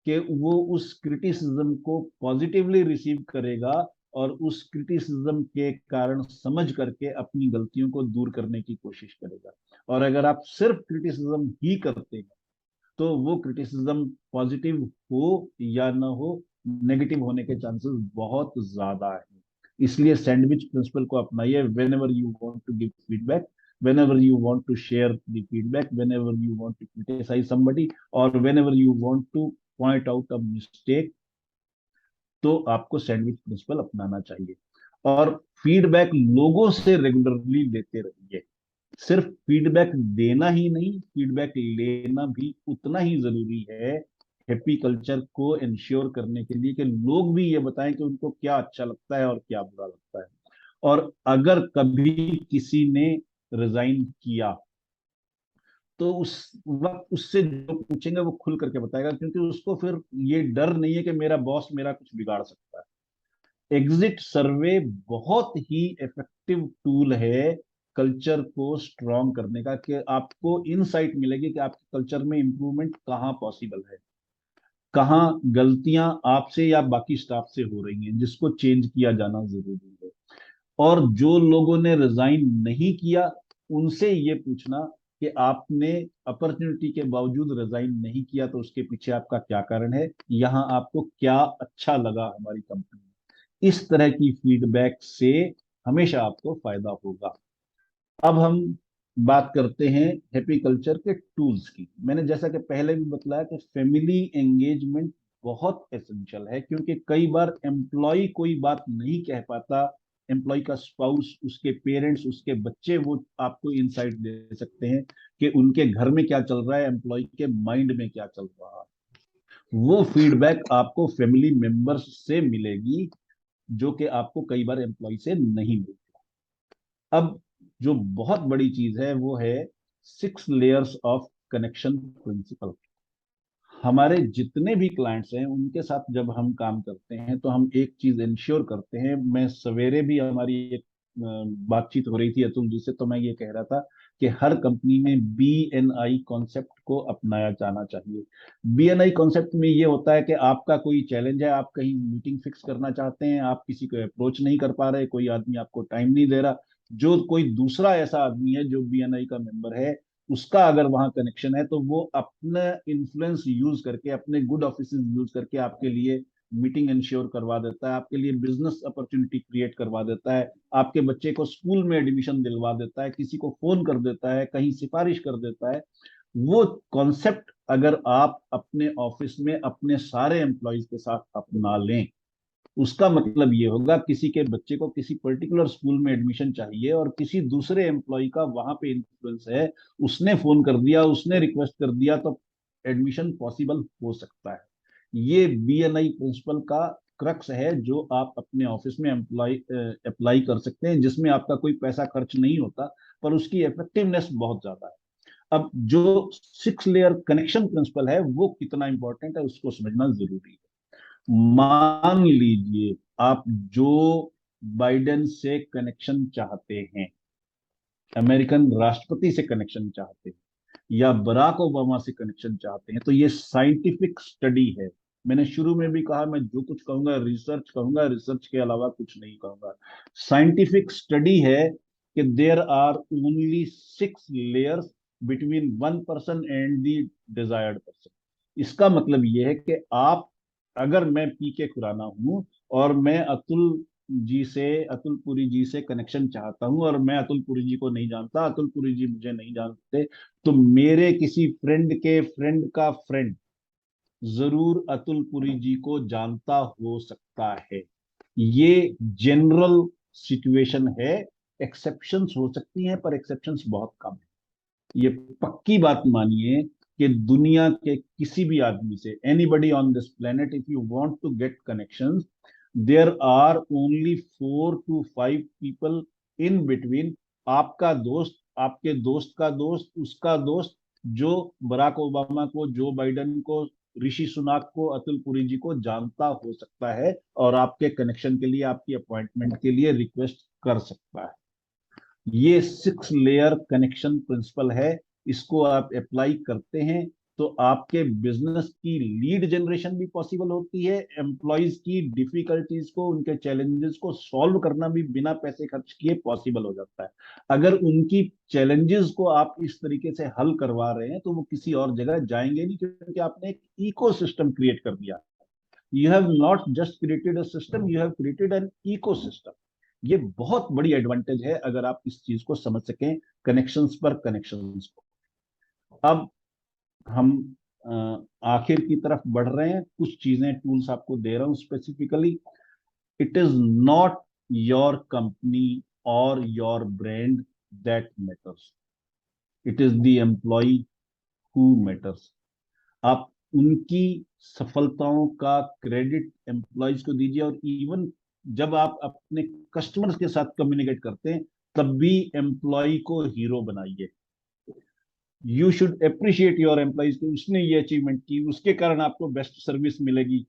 कि वो उस क्रिटिसिज्म को पॉजिटिवली रिसीव करेगा, और उस क्रिटिसिज्म के कारण समझ करके अपनी गलतियों को दूर करने की कोशिश करेगा। और अगर आप सिर्फ क्रिटिसिज्म ही करते हैं तो वो क्रिटिसिज्म पॉजिटिव हो या ना हो, नेगेटिव होने के चांसेस बहुत ज्यादा है। इसलिए सैंडविच प्रिंसिपल को अपनाइए। Whenever you want to give feedback, whenever you want to share the feedback, whenever you want to criticize somebody, or whenever you want to point out a mistake, तो आपको sandwich principal अपनाना चाहिए। और feedback लोगों से regularly लेते रहिए। सिर्फ फीडबैक देना ही नहीं, फीडबैक लेना भी उतना ही जरूरी है हैप्पी कल्चर को इंश्योर करने के लिए कि लोग भी ये बताएं कि उनको क्या अच्छा लगता है और क्या बुरा लगता है। और अगर कभी किसी ने रिजाइन किया तो उस वक्त उससे जो पूछेंगे वो खुल करके बताएगा, क्योंकि उसको फिर ये डर नहीं है कि मेरा बॉस मेरा कुछ बिगाड़ सकता है। एग्जिट सर्वे बहुत ही इफेक्टिव टूल है कल्चर को स्ट्रॉन्ग करने का, कि आपको इनसाइट मिलेगी कि आपके कल्चर में इंप्रूवमेंट कहाँ पॉसिबल है, कहाँ गलतियां आपसे या बाकी स्टाफ से हो रही हैं जिसको चेंज किया जाना जरूरी है। और जो लोगों ने रिजाइन नहीं किया उनसे ये पूछना कि आपने अपॉर्चुनिटी के बावजूद रिजाइन नहीं किया तो उसके पीछे आपका क्या कारण है, यहाँ आपको क्या अच्छा लगा हमारी कंपनी में। इस तरह की फीडबैक से हमेशा आपको फायदा होगा। अब हम बात करते हैं हैप्पी कल्चर के टूल्स की। मैंने जैसा कि पहले भी बतलाया कि फैमिली एंगेजमेंट बहुत एसेंशियल है, क्योंकि कई बार एम्प्लॉय कोई बात नहीं कह पाता, एम्प्लॉय का स्पाउस, उसके पेरेंट्स, उसके बच्चे वो आपको इंसाइट दे सकते हैं कि उनके घर में क्या चल रहा है, एम्प्लॉय के माइंड में क्या चल रहा है। वो फीडबैक आपको फैमिली मेंबर्स से मिलेगी जो कि आपको कई बार एम्प्लॉय से नहीं मिलती। अब जो बहुत बड़ी चीज है वो है 6 लेयर्स ऑफ कनेक्शन प्रिंसिपल। हमारे जितने भी क्लाइंट्स हैं उनके साथ जब हम काम करते हैं तो हम एक चीज इंश्योर करते हैं। मैं सवेरे भी हमारी एक बातचीत हो रही थी अतुल जी से, तो मैं ये कह रहा था कि हर कंपनी में BNI कॉन्सेप्ट को अपनाया जाना चाहिए। BNI कॉन्सेप्ट में ये होता है कि आपका कोई चैलेंज है, आप कहीं मीटिंग फिक्स करना चाहते हैं, आप किसी को अप्रोच नहीं कर पा रहे, कोई आदमी आपको टाइम नहीं दे रहा, जो कोई दूसरा ऐसा आदमी है जो BNI का मेंबर है उसका अगर वहां कनेक्शन है तो वो अपने इन्फ्लुएंस यूज करके, अपने गुड ऑफिस यूज करके आपके लिए मीटिंग इंश्योर करवा देता है, आपके लिए बिजनेस अपॉर्चुनिटी क्रिएट करवा देता है, आपके बच्चे को स्कूल में एडमिशन दिलवा देता है, किसी को फोन कर देता है, कहीं सिफारिश कर देता है। वो कॉन्सेप्ट अगर आप अपने ऑफिस में अपने सारे एम्प्लॉयज के साथ अपना लें, उसका मतलब ये होगा किसी के बच्चे को किसी पर्टिकुलर स्कूल में एडमिशन चाहिए और किसी दूसरे एम्प्लॉय का वहां पे इन्फ्लुएंस है, उसने फोन कर दिया, उसने रिक्वेस्ट कर दिया तो एडमिशन पॉसिबल हो सकता है। ये BNI प्रिंसिपल का क्रक्स है जो आप अपने ऑफिस में अप्लाई कर सकते हैं, जिसमें आपका कोई पैसा खर्च नहीं होता पर उसकी इफेक्टिवनेस बहुत ज्यादा है। अब जो 6 लेयर कनेक्शन प्रिंसिपल है वो कितना इंपॉर्टेंट है उसको समझना जरूरी है। मान लीजिए आप जो बाइडेन से कनेक्शन चाहते हैं, अमेरिकन राष्ट्रपति से कनेक्शन चाहते हैं, या बराक ओबामा से कनेक्शन चाहते हैं, तो ये साइंटिफिक स्टडी है। मैंने शुरू में भी कहा, मैं जो कुछ कहूंगा रिसर्च कहूंगा, रिसर्च के अलावा कुछ नहीं कहूंगा। साइंटिफिक स्टडी है कि there are only 6 layers between one person and the desired person. इसका मतलब यह है कि आप, अगर मैं PK खुराना हूं और मैं अतुल पुरी जी से कनेक्शन चाहता हूं और मैं अतुल पुरी जी को नहीं जानता, अतुल पुरी जी मुझे नहीं जानते, तो मेरे किसी फ्रेंड के फ्रेंड का फ्रेंड जरूर अतुल पुरी जी को जानता हो सकता है। ये जनरल सिचुएशन है। एक्सेप्शंस हो सकती हैं पर एक्सेप्शंस बहुत कम है। ये पक्की बात मानिए कि दुनिया के किसी भी आदमी से, anybody on this planet, if you want to get connections, there are only 4 to 5 people in between, आपका दोस्त, आपके दोस्त का दोस्त, उसका दोस्त, जो बराक ओबामा को, जो बाइडन को, ऋषि सुनाक को, अतुल पुरी जी को जानता हो सकता है और आपके कनेक्शन के लिए, आपकी अपॉइंटमेंट के लिए रिक्वेस्ट कर सकता है। ये 6 लेयर कनेक्शन प्रिंसिपल है। इसको आप अप्लाई करते हैं तो आपके बिजनेस की लीड जनरेशन भी पॉसिबल होती है, एम्प्लॉयज की डिफिकल्टीज को, उनके चैलेंजेस को सॉल्व करना भी बिना पैसे खर्च किए पॉसिबल हो जाता है। अगर उनकी चैलेंजेस को आप इस तरीके से हल करवा रहे हैं तो वो किसी और जगह जाएंगे नहीं, क्योंकि आपने एक इकोसिस्टम क्रिएट कर दिया। You have not just created a system, you have created an ecosystem. ये बहुत बड़ी एडवांटेज है अगर आप इस चीज को समझ सकें, कनेक्शंस पर कनेक्शंस को। अब हम आखिर की तरफ बढ़ रहे हैं, कुछ चीजें टूल्स आपको दे रहा हूं specifically. It is not your company or your brand that matters, it is the employee who matters. आप उनकी सफलताओं का क्रेडिट एम्प्लॉयज को दीजिए, और इवन जब आप अपने कस्टमर्स के साथ कम्युनिकेट करते हैं तब भी एम्प्लॉय को हीरो बनाइए। You should appreciate your employees कि उसने ये अचीवमेंट की, उसके कारण आपको बेस्ट सर्विस मिलेगी।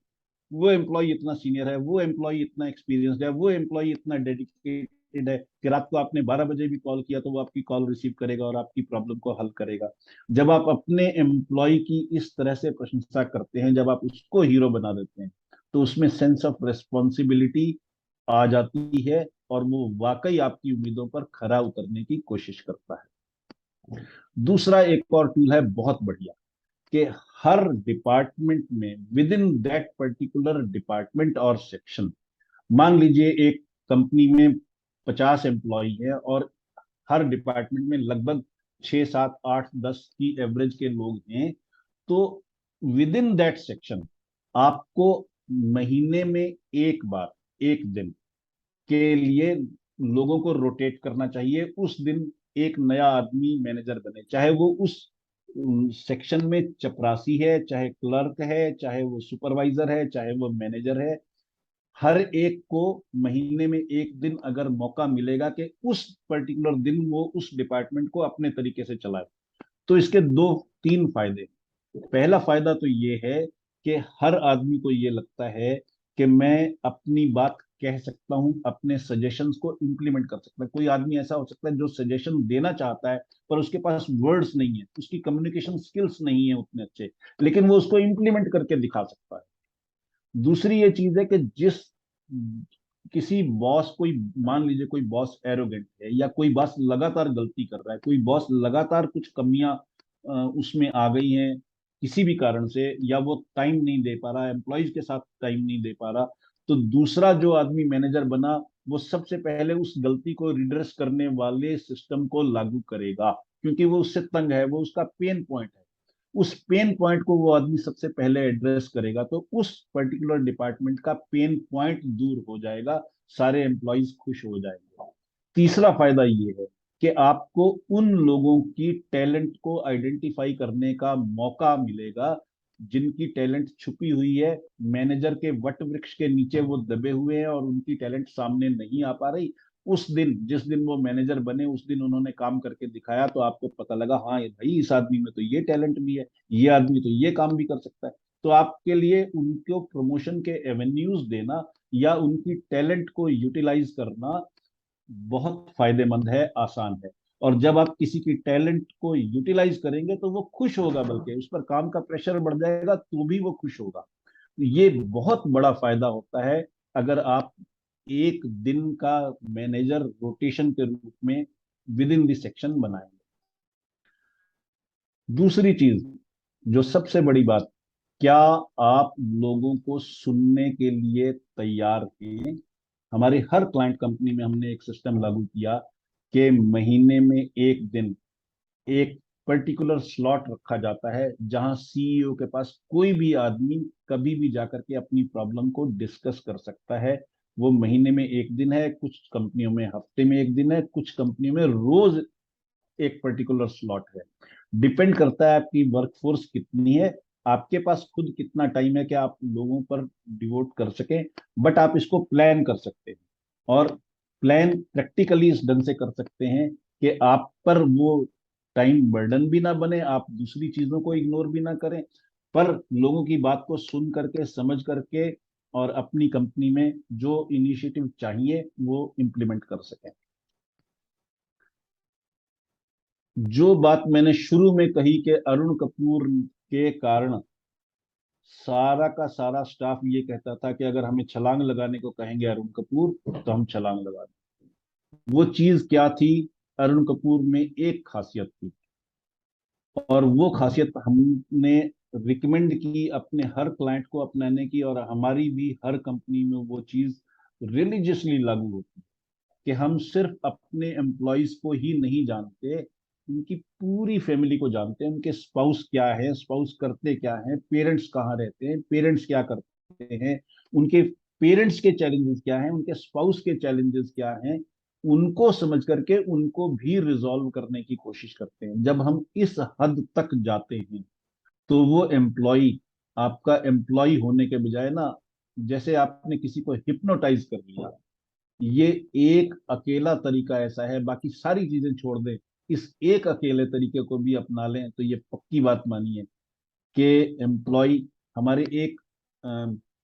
वो एम्प्लॉय इतना सीनियर है, वो एम्प्लॉय इतना एक्सपीरियंस्ड है, वो एम्प्लॉय इतना डेडिकेटेड है कि रात को आपने 12 बजे भी कॉल किया तो वो आपकी कॉल रिसीव करेगा और आपकी प्रॉब्लम को हल करेगा। जब आप अपने एम्प्लॉय की इस तरह से प्रशंसा करते हैं, जब आप उसको हीरो बना देते हैं, तो उसमें सेंस ऑफ रेस्पॉन्सिबिलिटी आ जाती है और वो वाकई आपकी उम्मीदों पर खरा उतरने की कोशिश करता है। दूसरा एक और टूल है बहुत बढ़िया, कि हर डिपार्टमेंट में with in that particular department और सेक्शन, मान लीजिए एक कंपनी में 50 एम्प्लॉय है और हर डिपार्टमेंट में लगभग 6 7 8 10 की एवरेज के लोग हैं, तो विद इन दैट सेक्शन आपको महीने में एक बार, एक दिन के लिए लोगों को रोटेट करना चाहिए। उस दिन एक नया आदमी मैनेजर बने, चाहे वो उस सेक्शन में चपरासी है, चाहे क्लर्क है, चाहे वो सुपरवाइजर है, चाहे वो मैनेजर है। हर एक को महीने में एक दिन अगर मौका मिलेगा कि उस पर्टिकुलर दिन वो उस डिपार्टमेंट को अपने तरीके से चलाए, तो इसके दो तीन फायदे। पहला फायदा तो ये है कि हर आदमी को ये लगता है कि मैं अपनी बात कह सकता हूं, अपने सजेशंस को इंप्लीमेंट कर सकता है। कोई आदमी ऐसा हो सकता है जो सजेशन देना चाहता है पर उसके पास वर्ड्स नहीं है, उसकी कम्युनिकेशन स्किल्स नहीं है उतने अच्छे, लेकिन वो उसको इंप्लीमेंट करके दिखा सकता है। दूसरी ये चीज है कि जिस किसी बॉस, कोई मान लीजिए कोई बॉस एरोगेंट है, या कोई बॉस लगातार गलती कर रहा है, कोई बॉस लगातार कुछ कमियां उसमें आ गई हैं किसी भी कारण से, या वो टाइम नहीं दे पा रहा, एम्प्लॉयज के साथ टाइम नहीं दे पा रहा, तो दूसरा जो आदमी मैनेजर बना वो सबसे पहले उस गलती को रिड्रेस करने वाले सिस्टम को लागू करेगा, क्योंकि वो उससे तंग है, वो उसका पेन पॉइंट है। उस पेन पॉइंट को वो आदमी सबसे पहले एड्रेस करेगा, तो उस पर्टिकुलर डिपार्टमेंट का पेन पॉइंट दूर हो जाएगा, सारे एम्प्लॉयज खुश हो जाएंगे। तीसरा फायदा ये है कि आपको उन लोगों की टैलेंट को आइडेंटिफाई करने का मौका मिलेगा जिनकी टैलेंट छुपी हुई है, मैनेजर के वट वृक्ष के नीचे वो दबे हुए हैं और उनकी टैलेंट सामने नहीं आ पा रही। उस दिन, जिस दिन वो मैनेजर बने, उस दिन उन्होंने काम करके दिखाया तो आपको पता लगा, हाँ ये भाई इस आदमी में तो ये टैलेंट भी है, ये आदमी तो ये काम भी कर सकता है। तो आपके लिए उनको प्रमोशन के एवेन्यूज देना या उनकी टैलेंट को यूटिलाइज करना बहुत फायदेमंद है, आसान है। और जब आप किसी की टैलेंट को यूटिलाइज करेंगे तो वो खुश होगा, बल्कि उस पर काम का प्रेशर बढ़ जाएगा तो भी वो खुश होगा। तो ये बहुत बड़ा फायदा होता है अगर आप एक दिन का मैनेजर रोटेशन के रूप में विद इन द सेक्शन बनाएंगे। दूसरी चीज, जो सबसे बड़ी बात, क्या आप लोगों को सुनने के लिए तैयार हैं? हमारे हर क्लाइंट कंपनी में हमने एक सिस्टम लागू किया कि महीने में एक दिन एक पर्टिकुलर स्लॉट रखा जाता है जहां सीईओ के पास कोई भी आदमी कभी भी जाकर के अपनी प्रॉब्लम को डिस्कस कर सकता है। वो महीने में एक दिन है, कुछ कंपनियों में हफ्ते में एक दिन है, कुछ कंपनियों में रोज एक पर्टिकुलर स्लॉट है। डिपेंड करता है आपकी वर्कफोर्स कितनी है, आपके पास खुद कितना टाइम है कि आप लोगों पर डिवोट कर सकें। बट आप इसको प्लान कर सकते हैं, और प्लान प्रैक्टिकली इस ढंग से कर सकते हैं कि आप पर वो टाइम बर्डन भी ना बने, आप दूसरी चीजों को इग्नोर भी ना करें, पर लोगों की बात को सुन करके, समझ करके, और अपनी कंपनी में जो इनिशिएटिव चाहिए वो इम्प्लीमेंट कर सकें। जो बात मैंने शुरू में कही कि अरुण कपूर के कारण सारा का सारा स्टाफ ये कहता था कि अगर हमें छलांग लगाने को कहेंगे अरुण कपूर तो हम छलांग लगा दें। वो चीज क्या थी? अरुण कपूर में एक खासियत थी, और वो खासियत हमने रिकमेंड की अपने हर क्लाइंट को अपनाने की, और हमारी भी हर कंपनी में वो चीज रिलीजियसली लागू होती है। कि हम सिर्फ अपने एम्प्लॉयज को ही नहीं जानते, उनकी पूरी फैमिली को जानते हैं, उनके स्पाउस क्या है, स्पाउस करते क्या है, पेरेंट्स कहाँ रहते हैं, पेरेंट्स क्या करते हैं, उनके पेरेंट्स के चैलेंजेस क्या हैं, उनके स्पाउस के चैलेंजेस क्या हैं, उनको समझ करके उनको भी रिजॉल्व करने की कोशिश करते हैं। जब हम इस हद तक जाते हैं तो वो एम्प्लॉय आपका एम्प्लॉय होने के बजाय ना, जैसे आपने किसी को हिप्नोटाइज कर लिया। ये एक अकेला तरीका ऐसा है, बाकी सारी चीजें छोड़ दें, इस एक अकेले तरीके को भी अपना लें तो ये पक्की बात मानिए कि एम्प्लॉय, हमारे एक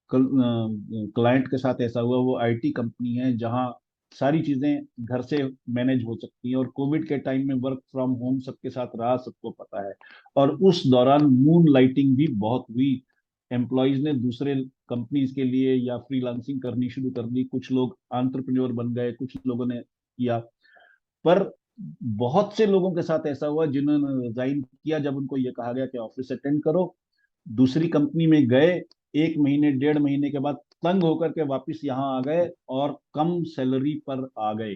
क्लाइंट के साथ ऐसा हुआ, वो आईटी कंपनी है जहां सारी चीजें घर से मैनेज हो सकती हैं, और कोविड के टाइम में वर्क फ्रॉम होम सबके साथ रहा, सबको पता है। और उस दौरान मून लाइटिंग भी बहुत हुई, एम्प्लॉयज ने दूसरे कंपनीज के लिए या फ्रीलांसिंग करनी शुरू कर दी, कुछ लोग एंटरप्रेन्योर बन गए, कुछ लोगों ने किया। पर बहुत से लोगों के साथ ऐसा हुआ जिन्होंने रिजाइन किया जब उनको ये कहा गया कि ऑफिस अटेंड करो, दूसरी कंपनी में गए, 1 महीने 1.5 महीने के बाद तंग होकर के वापस यहाँ आ गए और कम सैलरी पर आ गए।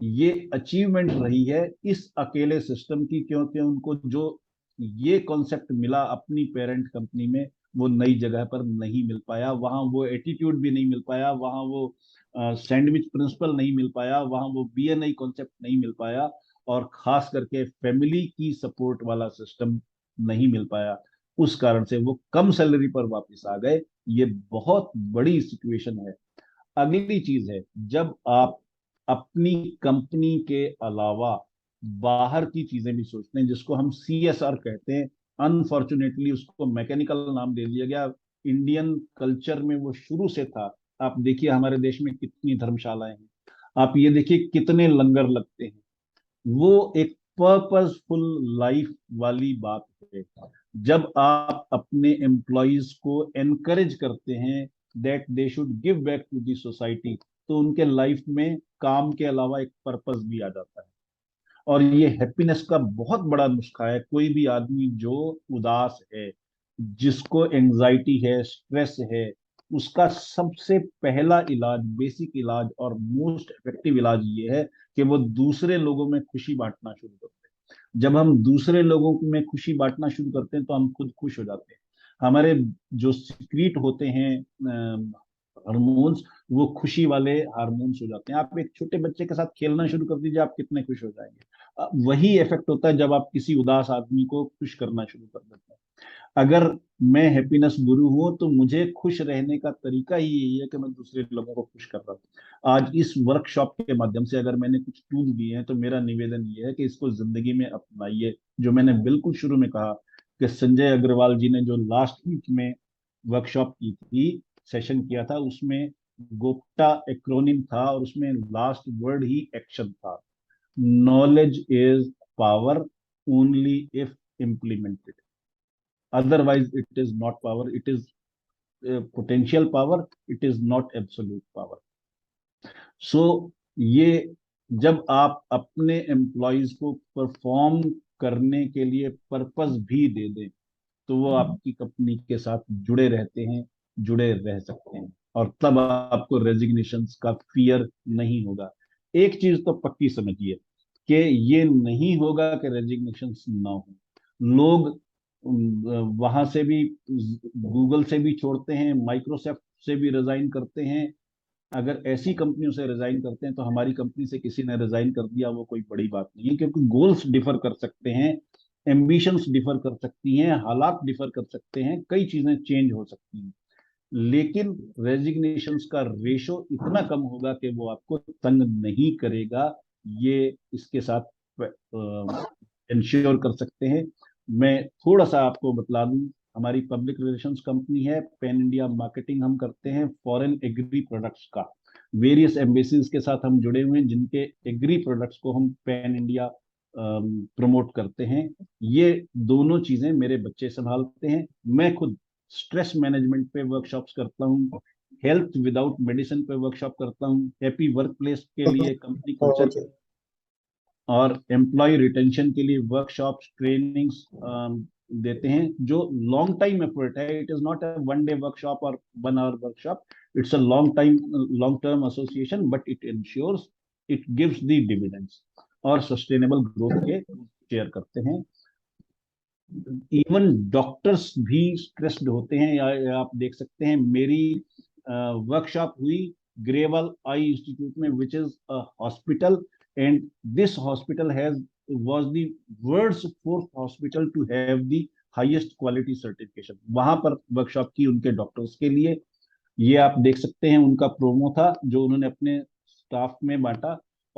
ये अचीवमेंट रही है इस अकेले सिस्टम की, क्योंकि उनको जो ये कॉन्सेप्ट मिला अपनी पेरेंट कंपनी में, वो नई जगह पर नहीं मिल पाया, वहां वो एटीट्यूड भी नहीं मिल पाया, वहां वो सैंडविच प्रिंसिपल नहीं मिल पाया, वहां वो बीएनआई कॉन्सेप्ट नहीं मिल पाया, और खास करके फैमिली की सपोर्ट वाला सिस्टम नहीं मिल पाया। उस कारण से वो कम सैलरी पर वापस आ गए। ये बहुत बड़ी सिचुएशन है। अगली चीज है, जब आप अपनी कंपनी के अलावा बाहर की चीजें भी सोचते हैं, जिसको हम सीएसआर कहते हैं, अनफॉर्चुनेटली उसको मैकेनिकल नाम दे दिया गया। इंडियन कल्चर में वो शुरू से था। आप देखिए हमारे देश में कितनी धर्मशालाएं हैं, आप ये देखिए कितने लंगर लगते हैं। वो एक पर्पसफुल लाइफ वाली बात है। जब आप अपने एम्प्लॉयज को एनकरेज करते हैं that they should give back to the society, तो उनके लाइफ में काम के अलावा एक पर्पस भी आ जाता है। और ये हैप्पीनेस का बहुत बड़ा नुस्खा है। कोई भी आदमी जो उदास है, जिसको एंजाइटी है, स्ट्रेस है, उसका सबसे पहला इलाज, बेसिक इलाज और मोस्ट इफेक्टिव इलाज ये है कि वो दूसरे लोगों में खुशी बांटना शुरू करते हैं। जब हम दूसरे लोगों में खुशी बांटना शुरू करते हैं तो हम खुद खुश हो जाते हैं। हमारे जो सीक्रेट होते हैं हार्मोन्स, वो खुशी वाले हार्मोन्स हो जाते हैं। आप एक छोटे बच्चे के साथ खेलना शुरू कर दीजिए, आप कितने खुश हो जाएंगे। वही इफेक्ट होता है जब आप किसी उदास आदमी को खुश करना शुरू कर देते हैं। अगर मैं हैप्पीनेस गुरु हूं तो मुझे खुश रहने का तरीका ही यही है कि मैं दूसरे लोगों को खुश कर रहा हूँ। आज इस वर्कशॉप के माध्यम से अगर मैंने कुछ टूल दिए हैं तो मेरा निवेदन ये है कि इसको जिंदगी में अपनाइए। जो मैंने बिल्कुल शुरू में कहा कि संजय अग्रवाल जी ने जो लास्ट वीक में वर्कशॉप की थी, सेशन किया था, उसमें गोप्टा एक्रोनिम था और उसमें लास्ट वर्ड ही एक्शन था। Knowledge is power only if implemented. Otherwise, it is not power. It is potential power. It is not absolute power. So ये जब आप अपने एम्प्लॉयज को परफॉर्म करने के लिए पर्पस भी दे दें तो वो आपकी कंपनी के साथ जुड़े रहते हैं, जुड़े रह सकते हैं, और तब आपको रेजिग्नेशन का फियर नहीं होगा। एक चीज तो पक्की समझिए कि ये नहीं होगा कि रेजिग्नेशन ना हो। लोग वहां से भी, गूगल से भी छोड़ते हैं, माइक्रोसॉफ्ट से भी रिजाइन करते हैं। अगर ऐसी कंपनियों से रिजाइन करते हैं तो हमारी कंपनी से किसी ने रिजाइन कर दिया, वो कोई बड़ी बात नहीं है, क्योंकि गोल्स डिफर कर सकते हैं, एम्बिशंस डिफर कर सकती हैं, हालात डिफर कर सकते हैं, कई चीजें चेंज हो सकती हैं। लेकिन रेजिग्नेशंस का रेशो इतना कम होगा कि वो आपको तंग नहीं करेगा। ये इसके साथ इंश्योर कर सकते हैं। मैं थोड़ा सा आपको बतला दूं, हमारी पब्लिक रिलेशंस कंपनी है, पैन इंडिया मार्केटिंग हम करते हैं फॉरेन एग्री प्रोडक्ट्स का। वेरियस एम्बेसीज के साथ हम जुड़े हुए हैं जिनके एग्री प्रोडक्ट्स को हम पैन इंडिया प्रमोट करते हैं। ये दोनों चीजें मेरे बच्चे संभालते हैं। मैं खुद स्ट्रेस मैनेजमेंट पे वर्कशॉप्स करता हूँ, हेल्थ विदाउट मेडिसिन पे वर्कशॉप करता हूँ, हैप्पी वर्क प्लेस के लिए कंपनी कल्चर और एम्प्लॉय रिटेंशन के लिए वर्कशॉप्स, ट्रेनिंग्स देते हैं, जो लॉन्ग टाइम एफर्ट है। It is not a 1 day workshop और 1 hour workshop. It's a long term association, but it ensures it gives the dividends और सस्टेनेबल ग्रोथ के शेयर करते हैं. इवन डॉक्टर्स भी स्ट्रेस्ड होते हैं. या आप देख सकते हैं, मेरी वर्कशॉप हुई ग्रेवल आई इंस्टीट्यूट में, which is a hospital, and this hospital has was the world's fourth hospital to have the highest quality certification. वहां पर वर्कशॉप की उनके डॉक्टर्स के लिए. ये आप देख सकते हैं उनका प्रोमो था जो उन्होंने अपने स्टाफ में बांटा.